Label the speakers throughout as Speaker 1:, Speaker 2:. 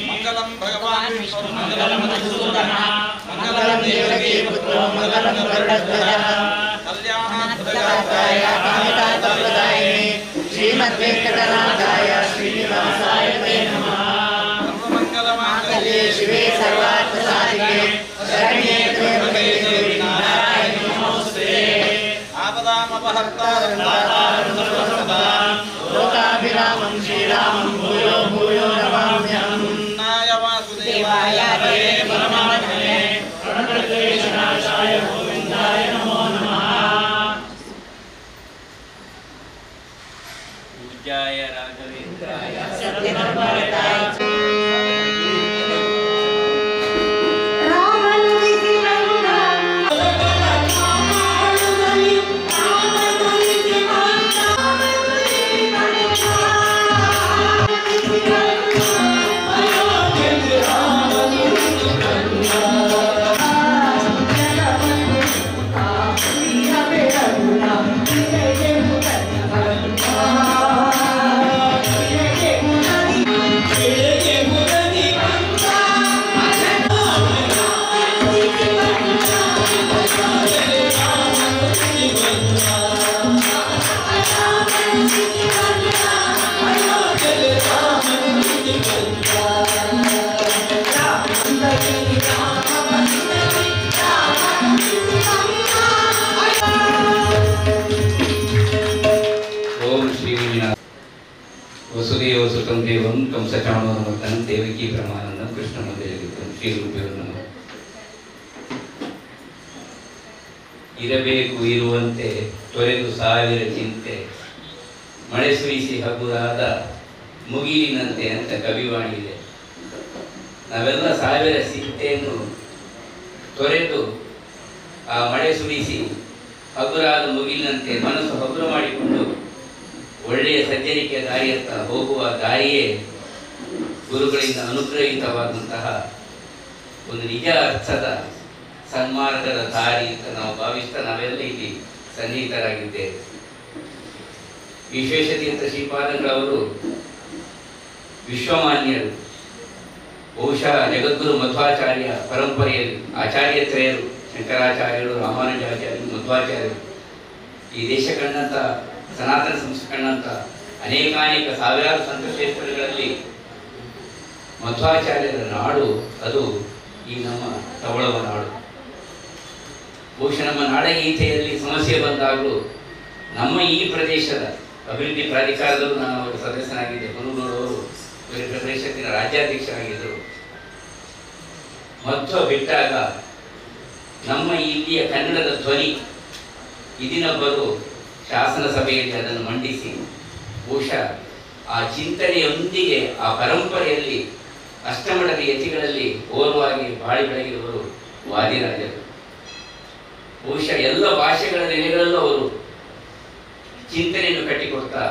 Speaker 1: मंगलम भगवान विष्णु मंगलम मधुसूदन मंगलम देवकी पुत्रो मंगलम गरुडध्वजः कल्याणाय कामितार्थप्रदायिने श्रीमद्वेंकटनाथाय श्रीनिवासाय ते नमः। सर्वमंगलमांगल्ये शिवे सर्वार्थसाधिके शरण्ये त्र्यंबके देवी नारायणी नमोस्तुते। आपदामपहर्तारं दातारं सर्वसम्पदां लोकाभिरामं श्रीरामं भूयो भूयो नमाम्यहम्। नाय वासुदेवाय हरे परमात्मने प्रणतक्लेशनाशाय गोविन्दाय नमो नमः। पूज्याय राघवेन्द्राय सत्यधर्मरताय
Speaker 2: वसुदेवसुतं देवं कंसचाणूरमर्दनं देवकी परमानन्दं कृष्णमंदिरं ಶ್ರೀಗುರುಭ್ಯೋ ನಮಃ. ಇರಬೇಕು ಇರುವಂತೆ ತೊರೆದು ಸಾವಿರ ಚಿಂತೆ ಮಳೆ ಸುರಿಸಿ ಹಗುರಾದ ಮುಗಿಲಿನಂತೆ ಅಂತ ಕವಿವಾಣಿ ಇದೆ. ನಾವೆಲ್ಲ ಸಾವಿರ ಚಿಂತೆಯನ್ನು ತೊರೆದು ಆ ಮಳೆ ಸುರಿಸಿ ಹಗುರಾದ ಮುಗಿಲಿನಂತೆ ಮನಸ್ಸು ಹಗುರ ಮಾಡಿಕೊಂಡು ಒಳ್ಳೆಯ ಸಜ್ಜನಿಕೆಯ ದಾರಿಯತ್ತ ಹೋಗುವ ದಾರಿಯೇ ಗುರುಗಳಿಂದ ಅನುಗ್ರಹಿತವಾದಂತಹ ಒಂದು ನಿಜ ಅರ್ಥದ ಸನ್ಮಾರ್ಗದ ದಾರಿ ಅಂತ ನಾವು ಭಾವಿಸ್ತಾ ನಾವೆಲ್ಲ ಇಲ್ಲಿ ಸನ್ನಿಹಿತರಾಗಿದ್ದೇವೆ. ವಿಶ್ವೇಶತೀರ್ಥ ಶ್ರೀಪಾದಂಗಳವರು ವಿಶ್ವಮಾನ್ಯರು. ಬಹುಶಃ ಜಗದ್ಗುರು ಮಧ್ವಾಚಾರ್ಯ ಪರಂಪರೆಯಲ್ಲಿ ಆಚಾರ್ಯತ್ರಯರು ಶಂಕರಾಚಾರ್ಯರು, ರಾಮಾನುಜಾಚಾರ್ಯರು, ಮಧ್ವಾಚಾರ್ಯರು ಈ ದೇಶ ಕಂಡಂಥ ಸನಾತನ ಸಂಸ್ಕೃತಿ ಕಂಡಂಥ ಅನೇಕಾನೇಕ ಸಾವಿರಾರು ಸಂತಕ್ಷೇತ್ರಗಳಲ್ಲಿ ಮಧ್ವಾಚಾರ್ಯರ ನಾಡು ಅದು ಈ ನಮ್ಮ ತವಳವ ನಾಡು. ಬಹುಶಃ ನಮ್ಮ ನಾಡಗೀತೆಯಲ್ಲಿ ಸಮಸ್ಯೆ ಬಂದಾಗಲೂ ನಮ್ಮ ಈ ಪ್ರದೇಶದ ಅಭಿವೃದ್ಧಿ ಪ್ರಾಧಿಕಾರದಲ್ಲೂ ನಾನು ಅವರ ಸದಸ್ಯನಾಗಿದ್ದೆ. ಕುರುನೂರವರು ಪರಿಷತ್ತಿನ ರಾಜ್ಯಾಧ್ಯಕ್ಷರಾಗಿದ್ದರು. ಮಧ್ವ ಬಿಟ್ಟಾಗ ನಮ್ಮ ಇಲ್ಲಿಯ ಕನ್ನಡದ ಧ್ವನಿ ಇದಿನೊಬ್ಬರು ಶಾಸನ ಸಭೆಯಲ್ಲಿ ಅದನ್ನು ಮಂಡಿಸಿ ಬಹುಶಃ ಆ ಚಿಂತನೆಯೊಂದಿಗೆ ಆ ಪರಂಪರೆಯಲ್ಲಿ ಅಷ್ಟಮಠದ ಯತಿಗಳಲ್ಲಿ ಓರ್ವಾಗಿ ಬಾಳಿ ಬೆಳಗಿರುವರು ವಾದಿರಾಜರು. ಬಹುಶಃ ಎಲ್ಲ ಭಾಷೆಗಳ ನೆಲೆಗಳಲ್ಲೂ ಅವರು ಚಿಂತನೆಯನ್ನು ಕಟ್ಟಿಕೊಡ್ತಾ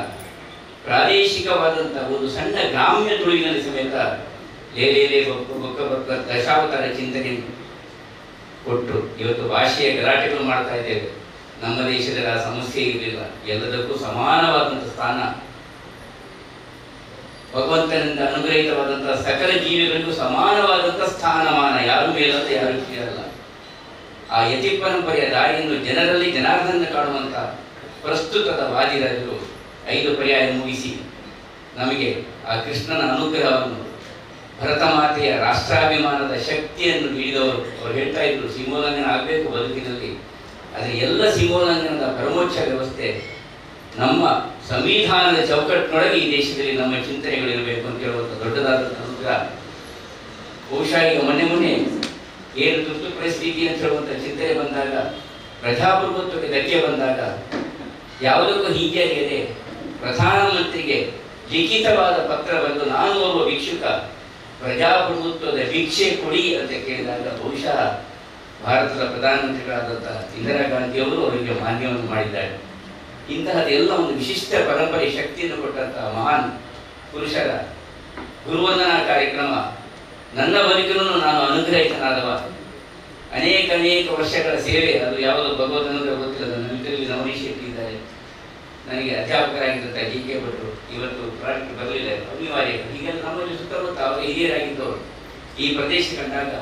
Speaker 2: ಪ್ರಾದೇಶಿಕವಾದಂತಹ ಒಂದು ಸಣ್ಣ ಗ್ರಾಮ್ಯ ತುಳುವಿನಲ್ಲಿ ಸಮೇತ ಲೇಲೇಲೆ ಬೊಕ್ಕ ದಶಾವತಾರ ಚಿಂತನೆಯನ್ನು ಕೊಟ್ಟು ಇವತ್ತು ಭಾಷೆಯ ಗಲಾಟೆಗಳು ಮಾಡ್ತಾ ಇದ್ದೇವೆ. ನಮ್ಮ ದೇಶದಲ್ಲಿ ಆ ಸಮಸ್ಯೆ ಇರಲಿಲ್ಲ. ಎಲ್ಲದಕ್ಕೂ ಸಮಾನವಾದಂಥ ಸ್ಥಾನ, ಭಗವಂತನಿಂದ ಅನುಗ್ರಹಿತವಾದಂತಹ ಸಕಲ ಜೀವಿಗಳಿಗೂ ಸಮಾನವಾದಂಥ ಸ್ಥಾನಮಾನ, ಯಾರು ಮೇಲಲ್ಲ ಯಾರು ಕೀಳಲ್ಲ. ಆ ಯತಿ ಪರಂಪರೆಯ ದಾರಿಯನ್ನು ಜನರಲ್ಲಿ ಜನಾರ್ದನ ಕಾಣುವಂಥ ಪ್ರಸ್ತುತದ ವಾದಿರಾಜರು 5 ಪರ್ಯಾಯ ಮುಗಿಸಿ ನಮಗೆ ಆ ಕೃಷ್ಣನ ಅನುಗ್ರಹವನ್ನು, ಭರತ ಮಾತೆಯ ರಾಷ್ಟ್ರಾಭಿಮಾನದ ಶಕ್ತಿಯನ್ನು ನೀಡಿದವರು. ಅವರು ಹೇಳ್ತಾ ಇದ್ರು, ಸೀಮೋಲ್ಲಂಘನ ಆಗಬೇಕು ಬದುಕಿನಲ್ಲಿ, ಆದರೆ ಎಲ್ಲ ಸೀಮೋಲ್ಲಂಘನದ ಪರಮೋಚ್ಚ ವ್ಯವಸ್ಥೆ ನಮ್ಮ ಸಂವಿಧಾನದ ಚೌಕಟ್ಟಿನೊಳಗೆ ಈ ದೇಶದಲ್ಲಿ ನಮ್ಮ ಚಿಂತನೆಗಳಿರಬೇಕು ಅಂತ ಹೇಳುವಂಥ ದೊಡ್ಡದಾದ ಅನುಗ್ರಹ. ಬಹುಶಃ ಈಗ ಮೊನ್ನೆ ಏನು ತುರ್ತು ಪರಿಸ್ಥಿತಿ ಅಂತ ಹೇಳುವಂಥ ಚಿಂತನೆ ಬಂದಾಗ, ಪ್ರಜಾಪ್ರಭುತ್ವಕ್ಕೆ ಧಕ್ಕೆ ಬಂದಾಗ ಯಾವುದಕ್ಕೂ ಹೀಗೆಯಾಗಿದೆ. ಪ್ರಧಾನಮಂತ್ರಿಗೆ ಲಿಖಿತವಾದ ಪತ್ರ ಬಂದು, ನಾನು ಒಬ್ಬ ಭಿಕ್ಷುಕ, ಪ್ರಜಾಪ್ರಭುತ್ವದ ಭಿಕ್ಷೆ ಕೊಡಿ ಅಂತ ಕೇಳಿದಾಗ ಬಹುಶಃ ಭಾರತದ ಪ್ರಧಾನಮಂತ್ರಿಗಳಾದಂತಹ ಇಂದಿರಾ ಗಾಂಧಿಯವರು ಅವರಿಗೆ ಮಾನ್ಯವನ್ನು ಮಾಡಿದ್ದಾರೆ. ಇಂತಹದೆಲ್ಲ ಒಂದು ವಿಶಿಷ್ಟ ಪರಂಪರೆ ಶಕ್ತಿಯನ್ನು ಕೊಟ್ಟಂತಹ ಮಹಾನ್ ಪುರುಷರ ಗುರುವಂದನಾ ಕಾರ್ಯಕ್ರಮ ನನ್ನ ಬದುಕಿನೂ ನಾನು ಅನುಗ್ರಹಿತನಾದವ. ಅನೇಕ ವರ್ಷಗಳ ಸೇವೆ, ಅದು ಯಾವುದೋ ಭಗವಂತನಿಗೆ ಗೊತ್ತಿಲ್ಲ. ನನ್ನ ಮಿತ್ರರಲ್ಲಿ ನವನೀಶ್ ಶೆಟ್ಟಿ ಇದ್ದಾರೆ, ನನಗೆ ಅಧ್ಯಾಪಕರಾಗಿದ್ದಂಥ ಡಿ ಕೆ ಭಟ್ರು, ಇವತ್ತು ಪ್ರಾಡಕ್ಟ್ ಬರಲಿಲ್ಲ, ಅನಿವಾರ್ಯ. ಹೀಗೆಲ್ಲ ನಮ್ಮಲ್ಲಿ ಸುತ್ತಮುತ್ತ ಅವರು ಹಿರಿಯರಾಗಿದ್ದವರು. ಈ ಪ್ರದೇಶ ಕಂಡಾಗ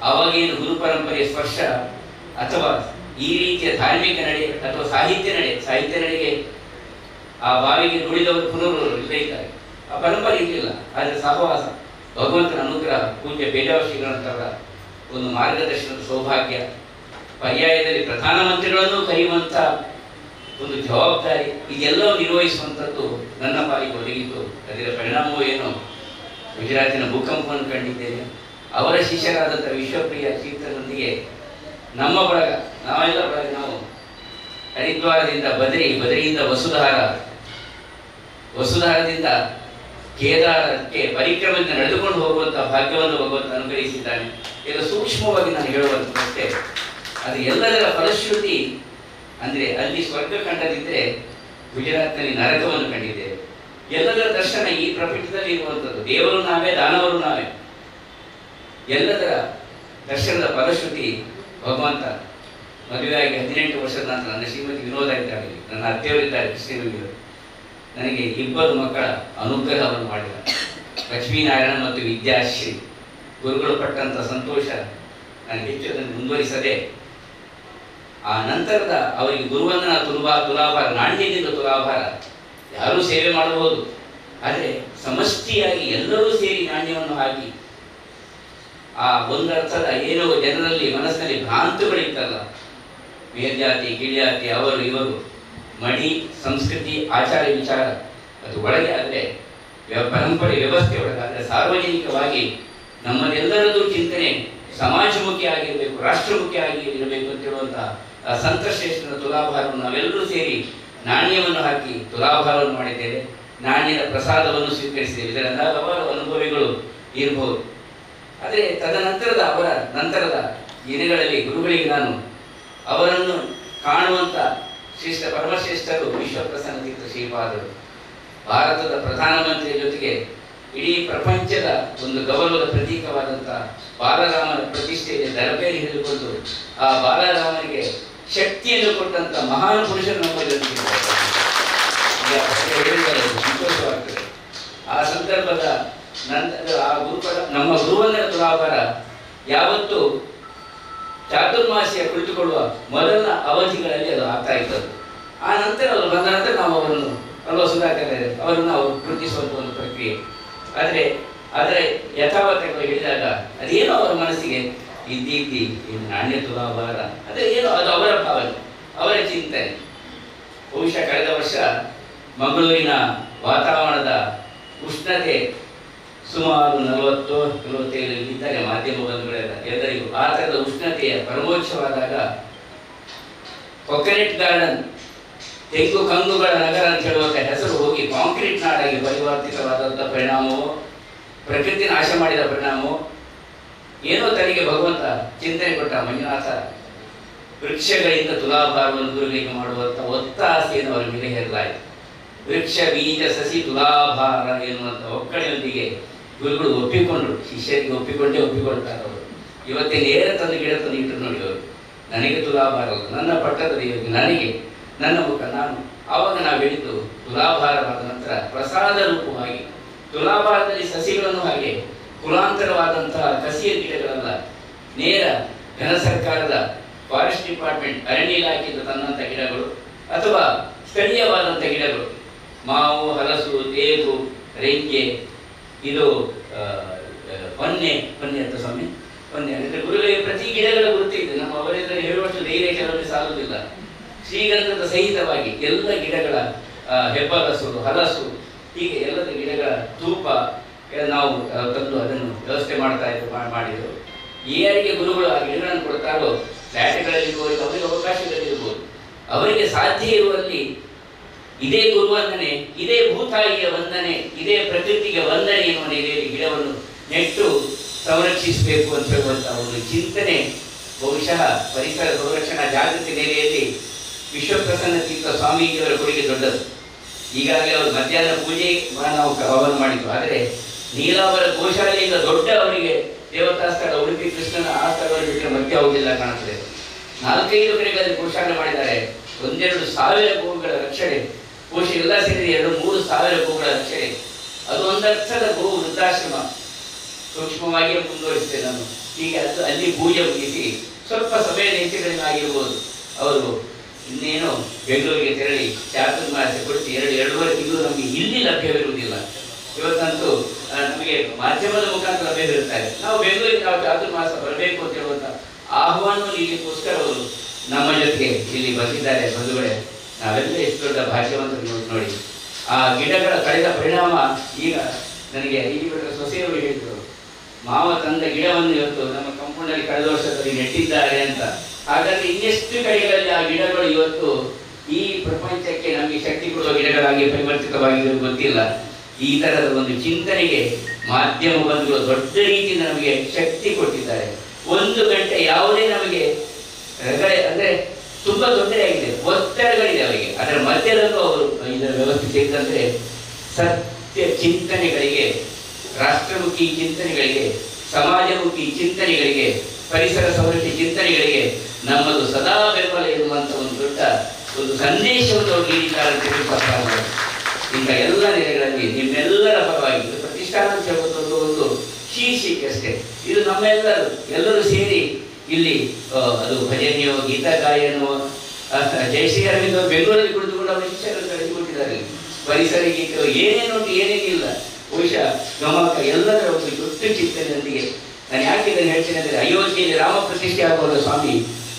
Speaker 2: ಅವಾಗೇನು ಗುರು ಪರಂಪರೆಯ ಸ್ಪರ್ಶ ಅಥವಾ ಈ ರೀತಿಯ ಧಾರ್ಮಿಕ ನಡೆ ಅಥವಾ ಸಾಹಿತ್ಯ ನಡೆಗೆ ಆ ಬಾವಿಗೆ ನುಡಿದವರು ಪುನರು ಇಲ್ಲೇ ಇದ್ದಾರೆ. ಆ ಪರಂಪರೆ ಇರಲಿಲ್ಲ. ಆದರೆ ಸಹವಾಸ, ಭಗವಂತನ ಅನುಗ್ರಹ, ಪೂಜ್ಯ ಬೇಜಾವ ಶ್ರೀಗಳಂತವರ ಒಂದು ಮಾರ್ಗದರ್ಶನದ ಸೌಭಾಗ್ಯ, ಪರ್ಯಾಯದಲ್ಲಿ ಪ್ರಧಾನಮಂತ್ರಿಗಳನ್ನು ಕರೆಯುವಂಥ ಒಂದು ಜವಾಬ್ದಾರಿ, ಇದೆಲ್ಲವೂ ನಿರ್ವಹಿಸುವಂಥದ್ದು ನನ್ನ ಪಾಲಿಗೆ ಒದಗಿತ್ತು. ಅದರ ಪರಿಣಾಮವೂ ಏನು, ಗುಜರಾತಿನ ಭೂಕಂಪವನ್ನು ಕಂಡಿದ್ದೇನೆ. ಅವರ ಶಿಷ್ಯರಾದಂಥ ವಿಶ್ವಪ್ರಿಯ ತೀರ್ಥರೊಂದಿಗೆ ನಮ್ಮ ಬಳಗ, ನಾವೆಲ್ಲ ಬಳಗ, ನಾವು ಹರಿದ್ವಾರದಿಂದ ಬದರಿಯಿಂದ ವಸುಧಾರದಿಂದ ಕೇದಾರಕ್ಕೆ ಪರಿಕ್ರಮದಿಂದ ನಡೆದುಕೊಂಡು ಹೋಗುವಂತಹ ಭಾಗ್ಯವನ್ನು ಭಗವಂತ ಅನುಗ್ರಹಿಸಿದ್ದಾನೆ. ಇದು ಸೂಕ್ಷ್ಮವಾಗಿ ನಾನು ಹೇಳುವಂತೆ ಅದು ಎಲ್ಲದರ ಫಲಶ್ರುತಿ. ಅಂದರೆ ಅಲ್ಲಿ ಸ್ವರ್ಗ ಕಂಡದಿದ್ದರೆ ಗುಜರಾತ್ನಲ್ಲಿ ನರಕವನ್ನು ಕಂಡಿದ್ದೇವೆ. ಎಲ್ಲದರ ದರ್ಶನ ಈ ಪ್ರಪಂಚದಲ್ಲಿ ಇರುವಂಥದ್ದು. ದೇವರು ನಾವೇ, ದಾನವರು ನಾವೇ. ಎಲ್ಲದರ ದರ್ಶನದ ಫಲಶ್ರುತಿ ಭಗವಂತ. ಮದುವೆಯಾಗಿ 18 ವರ್ಷದ ನಂತರ ನನ್ನ ಶ್ರೀಮತಿ ವಿನೋದ ಇದ್ದಾರೆ, ನನ್ನ ಅತ್ತೆಯವರಿದ್ದಾರೆ ಕೃಷ್ಣೇಶ್ವರಿಯವರು. ನನಗೆ 2 ಮಕ್ಕಳ ಅನುಗ್ರಹವನ್ನು ಮಾಡಿದ ಲಕ್ಷ್ಮೀನಾರಾಯಣ ಮತ್ತು ವಿದ್ಯಾಶ್ರೀ. ಗುರುಗಳು ಪಟ್ಟಂಥ ಸಂತೋಷ ನನಗೆ ಹೆಚ್ಚು ಅದನ್ನು ಮುಂದುವರಿಸದೆ, ಆ ನಂತರದ ಅವರಿಗೆ ಗುರುವಂದನ ತುಲಾಭಾರ, ನಾಣ್ಯದಿಂದ ತುಲಾಭಾರ ಯಾರೂ ಸೇವೆ ಮಾಡಬಹುದು. ಆದರೆ ಸಮಷ್ಟಿಯಾಗಿ ಎಲ್ಲರೂ ಸೇರಿ ನಾಣ್ಯವನ್ನು ಹಾಕಿ ಆ ಒಂದರ್ಥದ ಏನೋ ಜನರಲ್ಲಿ ಮನಸ್ಸಿನಲ್ಲಿ ಭ್ರಾಂತುಗಳಿತ್ತಲ್ಲ, ಮೇಲ್ಜಾತಿ ಕೀಳ್ಜಾತಿ, ಅವರು ಇವರು, ಮಡಿ ಸಂಸ್ಕೃತಿ ಆಚಾರ ವಿಚಾರ ಅದು ಒಳಗೆ, ಆದರೆ ಪರಂಪರೆ ವ್ಯವಸ್ಥೆ ಒಳಗಾದರೆ ಸಾರ್ವಜನಿಕವಾಗಿ ನಮ್ಮದೆಲ್ಲರದ್ದು ಚಿಂತನೆ ಸಮಾಜಮುಖಿ ಆಗಿರಬೇಕು, ರಾಷ್ಟ್ರಮುಖಿ ಆಗಿರಬೇಕು ಅಂತ ಹೇಳುವಂತಹ ಸಂತಶ್ರೇಷ್ಠನ ತುಲಾಭಾರವನ್ನು ನಾವೆಲ್ಲರೂ ಸೇರಿ ನಾಣ್ಯವನ್ನು ಹಾಕಿ ತುಲಾಭಾರವನ್ನು ಮಾಡಿದ್ದೇವೆ. ನಾಣ್ಯದ ಪ್ರಸಾದವನ್ನು ಸ್ವೀಕರಿಸಿದ್ದೇವೆ. ಇದರಿಂದ ಹಲವಾರು ಅನುಭವಿಗಳು ಇರಬಹುದು. ಆದರೆ ತದನಂತರದ ಅವರ ನಂತರದ ದಿನಗಳಲ್ಲಿ ಗುರುಗಳಿಗೆ ನಾನು ಅವರನ್ನು ಕಾಣುವಂಥ ಪರಮಶ್ರೇಷ್ಠರು ವಿಶ್ವಪ್ರಸನ್ನ ತೀರ್ಥ ಶ್ರೀಪಾದರು. ಭಾರತದ ಪ್ರಧಾನಮಂತ್ರಿಯ ಜೊತೆಗೆ ಇಡೀ ಪ್ರಪಂಚದ ಒಂದು ಗೌರವದ ಪ್ರತೀಕವಾದಂಥ ಬಾಲರಾಮನ ಪ್ರತಿಷ್ಠೆಯಲ್ಲಿ ದರ್ಬೇರಿ ಹಿಡಿದುಕೊಂಡು ಆ ಬಾಲರಾಮನಿಗೆ ಶಕ್ತಿಯನ್ನು ಕೊಟ್ಟಂಥ ಮಹಾನ್ ಪುರುಷರು ನಮ್ಮಲ್ಲಿ ಸಂತೋಷವಾಗ್ತದೆ. ಆ ಸಂದರ್ಭದ ನಂತರ ಆ ನಮ್ಮ ಗುರುವಂದನ ತುಲಾಭಾರ ಯಾವತ್ತು ಚಾತುರ್ಮಾಸಿಯ ಕುಳಿತುಕೊಳ್ಳುವ ಮೊದಲ ಅವಧಿಗಳಲ್ಲಿ ಅದು ಆಗ್ತಾ ಇದ್ದದ್ದು. ಆ ನಂತರ ಅವರು ಬಂದ ನಂತರ ನಾವು ಅವರನ್ನು ಅವರನ್ನು ನಾವು ಗುರುತಿಸುವಂಥ ಒಂದು ಪ್ರಕ್ರಿಯೆ. ಆದರೆ ಯಥಾವತ್ತಗಳು ಹೇಳಿದಾಗ ಅದೇನೋ ಅವರ ಮನಸ್ಸಿಗೆ ಇದ್ದೀತಿ ನಾಣ್ಯ ತುಲಾಭಾರ ಅಂದರೆ ಏನು, ಅದು ಅವರ ಭಾವನೆ, ಅವರ ಚಿಂತನೆ. ಬಹುಶಃ ಕಳೆದ ವರ್ಷ ಮಂಗಳೂರಿನ ವಾತಾವರಣದ ಉಷ್ಣತೆ ಸುಮಾರು 40-45 ಇದ್ದಾರೆ ಮಾಧ್ಯಮ ಬಂಧುಗಳೆಲ್ಲ ಎಲ್ಲರಿಗೂ. ಆ ಥರದ ಉಷ್ಣತೆಯ ಪರಮೋಚ್ಛವಾದಾಗ ಕೊಕೊನೆಟ್ ಗಾರ್ಡನ್, ತೆಂಗು ಕಂಗುಗಳ ನಗರ ಅಂತ ಹೇಳುವಂಥ ಹೆಸರು ಹೋಗಿ ಕಾಂಕ್ರೀಟ್ ನಾಡಾಗಿ ಪರಿವರ್ತಿತವಾದಂಥ ಪರಿಣಾಮವೋ, ಪ್ರಕೃತಿ ನಾಶ ಮಾಡಿದ ಪರಿಣಾಮವೋ ಏನೋ ತನಗೆ ಭಗವಂತ ಚಿಂತನೆ ಕೊಟ್ಟ ಮಂಜುನಾಥ ವೃಕ್ಷಗಳಿಂದ ತುಲಾಭಾರವನ್ನು ಗುರುಗಳಿಗೆ ಮಾಡುವಂಥ ಒತ್ತಾಸೆಯನ್ನು ಅವರ ಮೇಲೆ ಹೇರಲಾಯಿತು. ವೃಕ್ಷ ಬೀಜ ಸಸಿ ತುಲಾಭಾರ ಎನ್ನುವಂಥ ಒಕ್ಕಳಿನೊಂದಿಗೆ ಗುರುಗಳು ಒಪ್ಪಿಕೊಂಡ್ರು, ಶಿಷ್ಯರಿಗೆ ಒಪ್ಪಿಕೊಳ್ತಾರೆ ಅವರು. ಇವತ್ತೇ ನೇರ ತಂದು ಗಿಡ ತಂದು ಇಟ್ಟರು ನೋಡಿ ಅವರು. ನನಗೆ ತುಲಾಭಾರ ಅಲ್ಲ, ನನ್ನ ಪಟ್ಟದ ದೇವರಿಗೆ, ನನಗೆ ನನ್ನ ಮುಖ ನಾನು. ಆವಾಗ ನಾವು ಹೇಳಿದ್ದು ತುಲಾಭಾರವಾದ ನಂತರ ಪ್ರಸಾದ ರೂಪವಾಗಿ ತುಲಾಭಾರದಲ್ಲಿ ಸಸಿಗಳನ್ನು ಹಾಗೆ ಕುಲಾಂತರವಾದಂತಹ ಕಸಿಯ ಗಿಡಗಳಲ್ಲ, ನೇರ ಘನ ಸರ್ಕಾರದ ಫಾರೆಸ್ಟ್ ಡಿಪಾರ್ಟ್ಮೆಂಟ್ ಅರಣ್ಯ ಇಲಾಖೆಯಿಂದ ತಂದಂಥ ಗಿಡಗಳು ಅಥವಾ ಸ್ಥಳೀಯವಾದಂಥ ಗಿಡಗಳು, ಮಾವು, ಹಲಸು, ತೇಗು, ರೆಂಗೆ, ಇದು ಪೊನ್ನೆ ಅಂತ ಸ್ವಾಮಿ, ಪೊನ್ನೆ ಅಂದರೆ ಗುರುಗಳಿಗೆ ಪ್ರತಿ ಗಿಡಗಳ ಗುರುತಿದೆ. ನಮ್ಮ ಅವರಿಂದ ಹೇಳುವಷ್ಟು ಧೈರ್ಯ ಕೆಲವರಿಗೆ ಸಾಲುವುದಿಲ್ಲ. ಶ್ರೀಗಂಧದ ಸಹಿತವಾಗಿ ಎಲ್ಲ ಗಿಡಗಳ ಹೆಬ್ಬಲಸು, ಹಲಸು, ಹೀಗೆ ಎಲ್ಲದ ಗಿಡಗಳ ಧೂಪ ನಾವು ತಂದು ಅದನ್ನು ವ್ಯವಸ್ಥೆ ಮಾಡಿದರು. ಯಾರಿಗೆ ಗುರುಗಳು ಆ ಗಿಡಗಳನ್ನು ಕೊಡ್ತಾರೋ ಫ್ಲ್ಯಾಟ್ಗಳಲ್ಲಿರುವವರಿಗೆ ಅವರಿಗೆ ಅವಕಾಶಗಳಿರ್ಬೋದು, ಅವರಿಗೆ ಸಾಧ್ಯ ಇರುವಲ್ಲಿ ಇದೇ ಗುರುವಂದನೆ, ಇದೇ ಭೂತಾಯಿಯ ವಂದನೆ, ಇದೇ ಪ್ರಕೃತಿಗೆ ವಂದನೆ ಎನ್ನುವ ನೆಲೆಯಲ್ಲಿ ಗಿಡವನ್ನು ನೆಟ್ಟು ಸಂರಕ್ಷಿಸಬೇಕು ಅಂತ ಹೇಳುವಂಥ ಒಂದು ಚಿಂತನೆ ಬಹುಶಃ ಪರಿಸರ ಸಂರಕ್ಷಣಾ ಜಾಗೃತಿ ನೆಲೆಯಲ್ಲಿ ವಿಶ್ವಪ್ರಸನ್ನ ತೀರ್ಥ ಸ್ವಾಮೀಜಿಯವರ ಕೊಡುಗೆ ದೊಡ್ಡದು. ಈಗಾಗಲೇ ಅವರು ಮಧ್ಯಾಹ್ನ ಪೂಜೆ ನಾವು ಹವನ ಮಾಡಿದ್ವು. ಆದರೆ ನೀಲಾವರ ಗೋಶಾಲೆಯಿಂದ ದೊಡ್ಡ ಅವರಿಗೆ ದೇವತಾ ಸ್ಥಳ ಉಡುಪಿ ಕೃಷ್ಣನ ಆ ಸ್ಥಳವನ್ನು ಬಿಟ್ಟರೆ ಮತ್ತೆ ಹೋಗಿಲ್ಲ ಕಾಣುತ್ತದೆ. 4-5 ಕಡೆಗಳಲ್ಲಿ ಗೋಶಾಲೆ ಮಾಡಿದ್ದಾರೆ. 1-2 ಸಾವಿರ ಗೋವುಗಳ ರಕ್ಷಣೆ, ಬಹುಶಃ ಎಲ್ಲ ಸೇರಿ 2-3 ಸಾವಿರ ಗೋವುಗಳ ರಕ್ಷಣೆ. ಅದು ಒಂದರ್ಥದ ಗೋ ವೃದ್ಧಾಶ್ರಮ. ಸೂಕ್ಷ್ಮವಾಗಿಯೇ ಮುಂದುವರಿಸಿದೆ ನಾನು. ಹೀಗೆ ಅದು ಅಲ್ಲಿ ಪೂಜೆ ಮುಗಿಸಿ ಸ್ವಲ್ಪ ಸಮಯದ ಹೆಚ್ಚುಗಳಿಗಾಗಿರ್ಬೋದು ಅವರು ಇನ್ನೇನು ಬೆಂಗಳೂರಿಗೆ ತೆರಳಿ ಚಾತುರ್ಮಾಸ ಕೊಡಿಸಿ 2-2.5 ತಿಂಗಳು ನಮಗೆ ಇಲ್ಲಿ ಲಭ್ಯವಿರುವುದಿಲ್ಲ. ಇವತ್ತಂತೂ ನಮಗೆ ಮಾಧ್ಯಮದ ಮುಖಾಂತರ ಲಭ್ಯವಿರುತ್ತಾರೆ. ನಾವು ಬೆಂಗಳೂರಿಗೆ ನಾವು ಚಾತುರ್ಮಾಸ ಬರಬೇಕು ಅಂತ ಹೇಳುವಂಥ ಆಹ್ವಾನವನ್ನು ನೀಡಲಿಕ್ಕೋಸ್ಕರ ಅವರು ನಮ್ಮ ಜೊತೆಗೆ ಇಲ್ಲಿ ಬಂದಿದ್ದಾರೆ. ಬಂಧುಗಳೇ, ನಾವೆಲ್ಲ ಎಷ್ಟು ದೊಡ್ಡ ಭಾಗ್ಯವಂತರು ನೋಡಿ. ಆ ಗಿಡಗಳ ಕಳೆದ ಪರಿಣಾಮ ಈಗ ನನಗೆ ಈಗಿನ ಸೊಸೆಯವರು ಹೇಳಿದರು, ಮಾವ ತಂದ ಗಿಡವನ್ನು ಇವತ್ತು ನಮ್ಮ ಕಂಪೌಂಡಲ್ಲಿ ಕಳೆದ ವರ್ಷದಲ್ಲಿ ನೆಟ್ಟಿದ್ದಾರೆ ಅಂತ. ಹಾಗಾಗಿ ಇನ್ನೆಷ್ಟು ಕಡೆಗಳಲ್ಲಿ ಆ ಗಿಡಗಳು ಇವತ್ತು ಈ ಪ್ರಪಂಚಕ್ಕೆ ನಮಗೆ ಶಕ್ತಿ ಕೊಡುವ ಗಿಡಗಳಾಗಿ ಪರಿವರ್ತಿತವಾಗಿರೋದು ಗೊತ್ತಿಲ್ಲ. ಈ ತರದ ಒಂದು ಚಿಂತನೆಗೆ ಮಾಧ್ಯಮ ಬಂಧುಗಳು ದೊಡ್ಡ ರೀತಿಯಿಂದ ನಮಗೆ ಶಕ್ತಿ ಕೊಟ್ಟಿದ್ದಾರೆ. 1 ಗಂಟೆ ಯಾವುದೇ ನಮಗೆ ಅಂದರೆ ತುಂಬಾ ತೊಂದರೆಯಾಗಿದೆ, ಒತ್ತಡಗಳಿದೆ ಅವರಿಗೆ. ಅದರ ಮಧ್ಯದಲ್ಲೂ ಅವರು ಇದರ ವ್ಯವಸ್ಥೆ ಸೇರಿದಂತೆ ಸತ್ಯ ಚಿಂತನೆಗಳಿಗೆ, ರಾಷ್ಟ್ರಮುಖಿ ಚಿಂತನೆಗಳಿಗೆ, ಸಮಾಜಮುಖಿ ಚಿಂತನೆಗಳಿಗೆ, ಪರಿಸರ ಸಂರಕ್ಷಣೆ ಚಿಂತನೆಗಳಿಗೆ ನಮ್ಮದು ಸದಾ ಬೆಂಬಲ ಎನ್ನುವಂಥ ಒಂದು ದೊಡ್ಡ ಒಂದು ಸಂದೇಶವನ್ನು ಅವರು ನೀಡಿದ್ದಾರೆ ಅಂತ ಹೇಳಿ ಇಂಥ ಎಲ್ಲ ನೆಲೆಗಳಲ್ಲಿ ನಿಮ್ಮೆಲ್ಲರ ಪರವಾಗಿ ಪ್ರತಿಷ್ಠಾನ ಅಂತ ಹೇಳುವುದು ಒಂದು ಶೀರ್ಷಿಕೆ ಅಷ್ಟೇ. ಇದು ಎಲ್ಲರೂ ಸೇರಿ ಇಲ್ಲಿ ಅದು ಭಜನೆಯೋ, ಗೀತ ಗಾಯನೋ, ಜಯಶ್ರೀ ಅರವಿಂದ್ ಬೆಂಗಳೂರಲ್ಲಿ ಕುಳಿತುಕೊಂಡು ಅವರು ಶಿಕ್ಷಕರನ್ನು ಕಳೆದುಕೊಂಡಿದ್ದಾರೆ. ಪರಿಸರ ಗೀತೆಗಳು ಏನೇನಿಲ್ಲ. ಬಹುಶಃ ಗಮಕ ಎಲ್ಲದರ ಒಂದು ದೊಡ್ಡ ಚಿಂತನೆಯೊಂದಿಗೆ ನಾನು ಯಾಕೆ ಇದನ್ನು ಹೇಳ್ತೇನೆ ಅಂದರೆ, ಅಯೋಧ್ಯೆಯಲ್ಲಿ ರಾಮ ಪ್ರತಿಷ್ಠೆ ಆಗುವಾಗ ಸ್ವಾಮಿ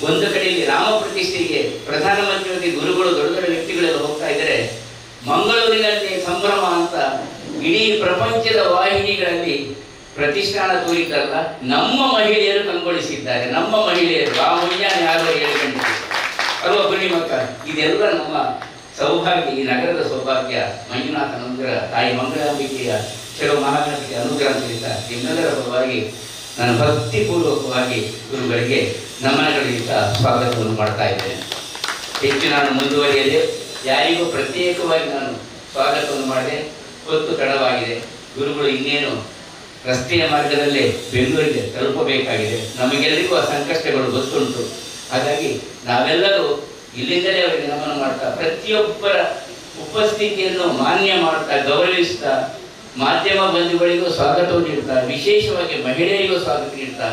Speaker 2: ಒಂದು ಕಡೆಯಲ್ಲಿ ರಾಮ ಪ್ರತಿಷ್ಠೆಗೆ ಪ್ರಧಾನಮಂತ್ರಿ ಗುರುಗಳು ದೊಡ್ಡ ದೊಡ್ಡ ವ್ಯಕ್ತಿಗಳೆಲ್ಲ ಹೋಗ್ತಾ ಇದ್ದಾರೆ. ಮಂಗಳೂರಿನಲ್ಲಿ ಸಂಭ್ರಮ ಅಂತ ಇಡೀ ಪ್ರಪಂಚದ ವಾಹಿನಿಗಳಲ್ಲಿ ಪ್ರತಿಷ್ಠಾನ ತೋರಿದ್ದಲ್ಲ, ನಮ್ಮ ಮಹಿಳೆಯರು ಕಂಗೊಳಿಸಿದ್ದಾರೆ. ನಮ್ಮ ಮಹಿಳೆಯರು ಆ ಮುಂಜಾನೆ 6 ಗಂಟೆ ಅಲ್ವಾ ಪೂರ್ಣಿಮಕ್ಕ. ಇದೆಲ್ಲ ನಮ್ಮ ಸೌಭಾಗ್ಯ, ಈ ನಗರದ ಸೌಭಾಗ್ಯ. ಮಂಜುನಾಥನ ಅನುಗ್ರಹ, ತಾಯಿ ಮಂಗಳಾಂಬಿಕೆಯ ಕೆಲವು ಮಹಾಗಣಪತಿ ಅನುಗ್ರಹದಿಂದ ನಿಮ್ಮೆಲ್ಲರ ಪರವಾಗಿ ನಾನು ಭಕ್ತಿಪೂರ್ವಕವಾಗಿ ಗುರುಗಳಿಗೆ ನಮನಗಳಿಂದ ಸ್ವಾಗತವನ್ನು ಮಾಡ್ತಾ ಇದ್ದೇನೆ. ಹೆಚ್ಚು ನಾನು ಮುಂದುವರಿಯದೆ ಯಾರಿಗೂ ಪ್ರತ್ಯೇಕವಾಗಿ ನಾನು ಸ್ವಾಗತವನ್ನು ಮಾಡಿದೆ. ಹೊತ್ತು ತಡವಾಗಿದೆ. ಗುರುಗಳು ಇನ್ನೇನು ರಸ್ತೆಯ ಮಾರ್ಗದಲ್ಲೇ ಬೆಂಗಳೂರಿಗೆ ತಲುಪಬೇಕಾಗಿದೆ. ನಮಗೆಲ್ಲರಿಗೂ ಆ ಸಂಕಷ್ಟಗಳು ಗೊತ್ತುಂಟು. ಹಾಗಾಗಿ ನಾವೆಲ್ಲರೂ ಇಲ್ಲಿಂದಲೇ ಅವರಿಗೆ ನಮನ ಮಾಡ್ತಾ, ಪ್ರತಿಯೊಬ್ಬರ ಉಪಸ್ಥಿತಿಯನ್ನು ಮಾನ್ಯ ಮಾಡ್ತಾ, ಗೌರವಿಸ್ತಾ, ಮಾಧ್ಯಮ ಬಂಧುಗಳಿಗೂ ಸ್ವಾಗತವನ್ನು ನೀಡ್ತಾ, ವಿಶೇಷವಾಗಿ ಮಹಿಳೆಯರಿಗೂ ಸ್ವಾಗತ ನೀಡ್ತಾ,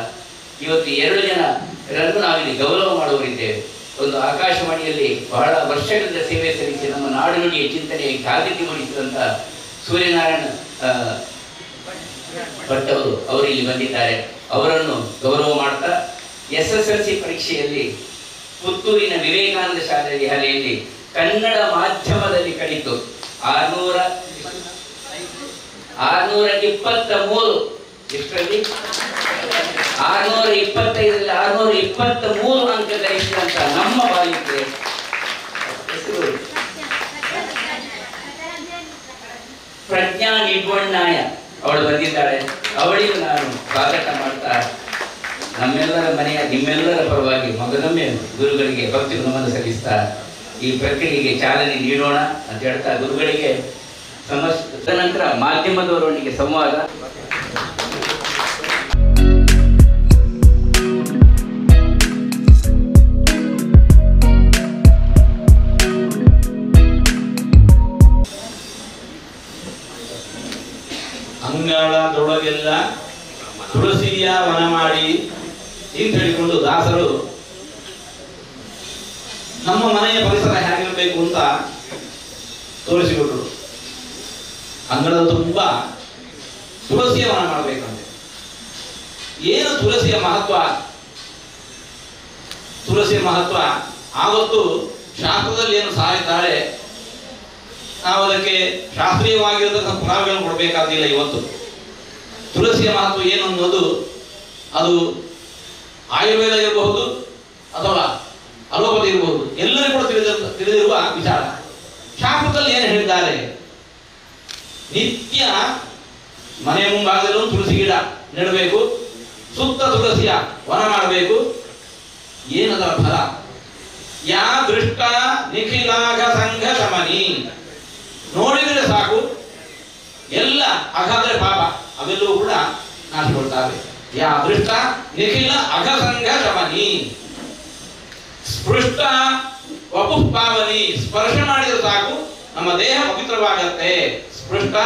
Speaker 2: ಇವತ್ತು 2 ಜನರನ್ನು ನಾವಿಲ್ಲಿ ಗೌರವ ಮಾಡುವರಿದ್ದೇವೆ. ಒಂದು ಆಕಾಶವಾಣಿಯಲ್ಲಿ ಬಹಳ ವರ್ಷಗಳಿಂದ ಸೇವೆ ಸಲ್ಲಿಸಿ ನಮ್ಮ ನಾಡು ನುಡಿಯ ಚಿಂತನೆಗೆ ಜಾಗೃತಿ ಮೂಡಿಸಿದಂಥ ಸೂರ್ಯನಾರಾಯಣ ಭಟ್ ಅವರು ಇಲ್ಲಿ ಬಂದಿದ್ದಾರೆ. ಅವರನ್ನು ಗೌರವ ಮಾಡ್ತಾ SSLC ಪರೀಕ್ಷೆಯಲ್ಲಿ ಪುತ್ತೂರಿನ ವಿವೇಕಾನಂದ ಶಾಲೆಯಲ್ಲಿ ಕನ್ನಡ ಮಾಧ್ಯಮದಲ್ಲಿ ಕಲಿತು 623 ಎಷ್ಟರಲ್ಲಿ 625ರಲ್ಲಿ 623 ಅಂಕ ಗಳಿಸಿದಂತ ನಮ್ಮ ಬಾಲಿಕೆ ಹೆಸರು ಪ್ರಜ್ಞಾ ನಿಡ್ವಣ್ಣಾಯ ಅವಳು ಬಂದಿದ್ದಾಳೆ. ಅವಳಿಗೂ ನಾನು ಸ್ವಾಗತ ಮಾಡ್ತಾ ನಮ್ಮೆಲ್ಲರ ಮನೆಯ ನಿಮ್ಮೆಲ್ಲರ ಪರವಾಗಿ ಮಗದೊಮ್ಮೆ ಗುರುಗಳಿಗೆ ಭಕ್ತಿ ನಮನ ಸಲ್ಲಿಸ್ತಾ ಈ ಪ್ರಕ್ರಿಯೆಗೆ ಚಾಲನೆ ನೀಡೋಣ ಅಂತ ಹೇಳ್ತಾ ಗುರುಗಳಿಗೆ ತದನಂತರ ಮಾಧ್ಯಮದವರೊಂದಿಗೆ ಸಂವಾದ.
Speaker 1: ಅಂಗಳದೊಳಗೆಲ್ಲ ತುಳಸಿಯ ವನ ಮಾಡಿ ಅಂತ ಹೇಳಿಕೊಂಡು ದಾಸರು ನಮ್ಮ ಮನೆಯ ಪರಿಸರ ಹೇಗಿರಬೇಕು ಅಂತ ತೋರಿಸಿಕೊಟ್ರು. ಅಂಗಳದ ತುಂಬಾ ತುಳಸಿಯ ವನ ಮಾಡಬೇಕಂತೆ. ಏನು ತುಳಸಿಯ ಮಹತ್ವ? ತುಳಸಿಯ ಮಹತ್ವ ಆವತ್ತು ಶಾಸ್ತ್ರದಲ್ಲಿ ಏನು ಸಾರಿದ್ದಾಳೆ, ನಾವು ಅದಕ್ಕೆ ಶಾಸ್ತ್ರೀಯವಾಗಿರತಕ್ಕಂಥ ಪುರಾವೆಗಳನ್ನು ಕೊಡಬೇಕಾದಿಲ್ಲ. ಇವತ್ತು ತುಳಸಿಯ ಮಹತ್ವ ಏನು ಅನ್ನೋದು ಅದು ಆಯುರ್ವೇದ ಇರಬಹುದು ಅಥವಾ ಅಲೋಪತಿ ಇರಬಹುದು, ಎಲ್ಲರಿಗೂ ಕೂಡ ತಿಳಿದಿರುವ ವಿಚಾರ. ಶಾಸ್ತ್ರದಲ್ಲಿ ಏನು ಹೇಳಿದ್ದಾರೆ? ನಿತ್ಯ ಮನೆಯ ಮುಂಭಾಗದಲ್ಲೂ ತುಳಸಿ ಗಿಡ ನೆಡಬೇಕು, ಸುತ್ತ ತುಳಸಿಯ ವನ ಮಾಡಬೇಕು. ಏನದರ ಫಲ? ಯಾ ದೃಷ್ಟ ನಿಖಿಲಾಘ ಸಂಘ ಶಮನಿ. ನೋಡಿದರೆ ಸಾಕು, ಎಲ್ಲ ಅಗಾದ್ರೆ ಪಾಪ ಅವೆಲ್ಲವೂ ಕೂಡ ನಾಶಗೊಳ್ತಾವೆ. ಯಾ ದೃಷ್ಟ ನಿಖಿಲ ಅಘಸಂಘ ಶಮನಿ. ಸ್ಪೃಷ್ಟ ವಪುಃಪಾವನಿ. ಸ್ಪರ್ಶ ಮಾಡಿದರೆ ಸಾಕು ನಮ್ಮ ದೇಹ ಪವಿತ್ರವಾಗತ್ತೆ. ಸ್ಪೃಷ್ಟ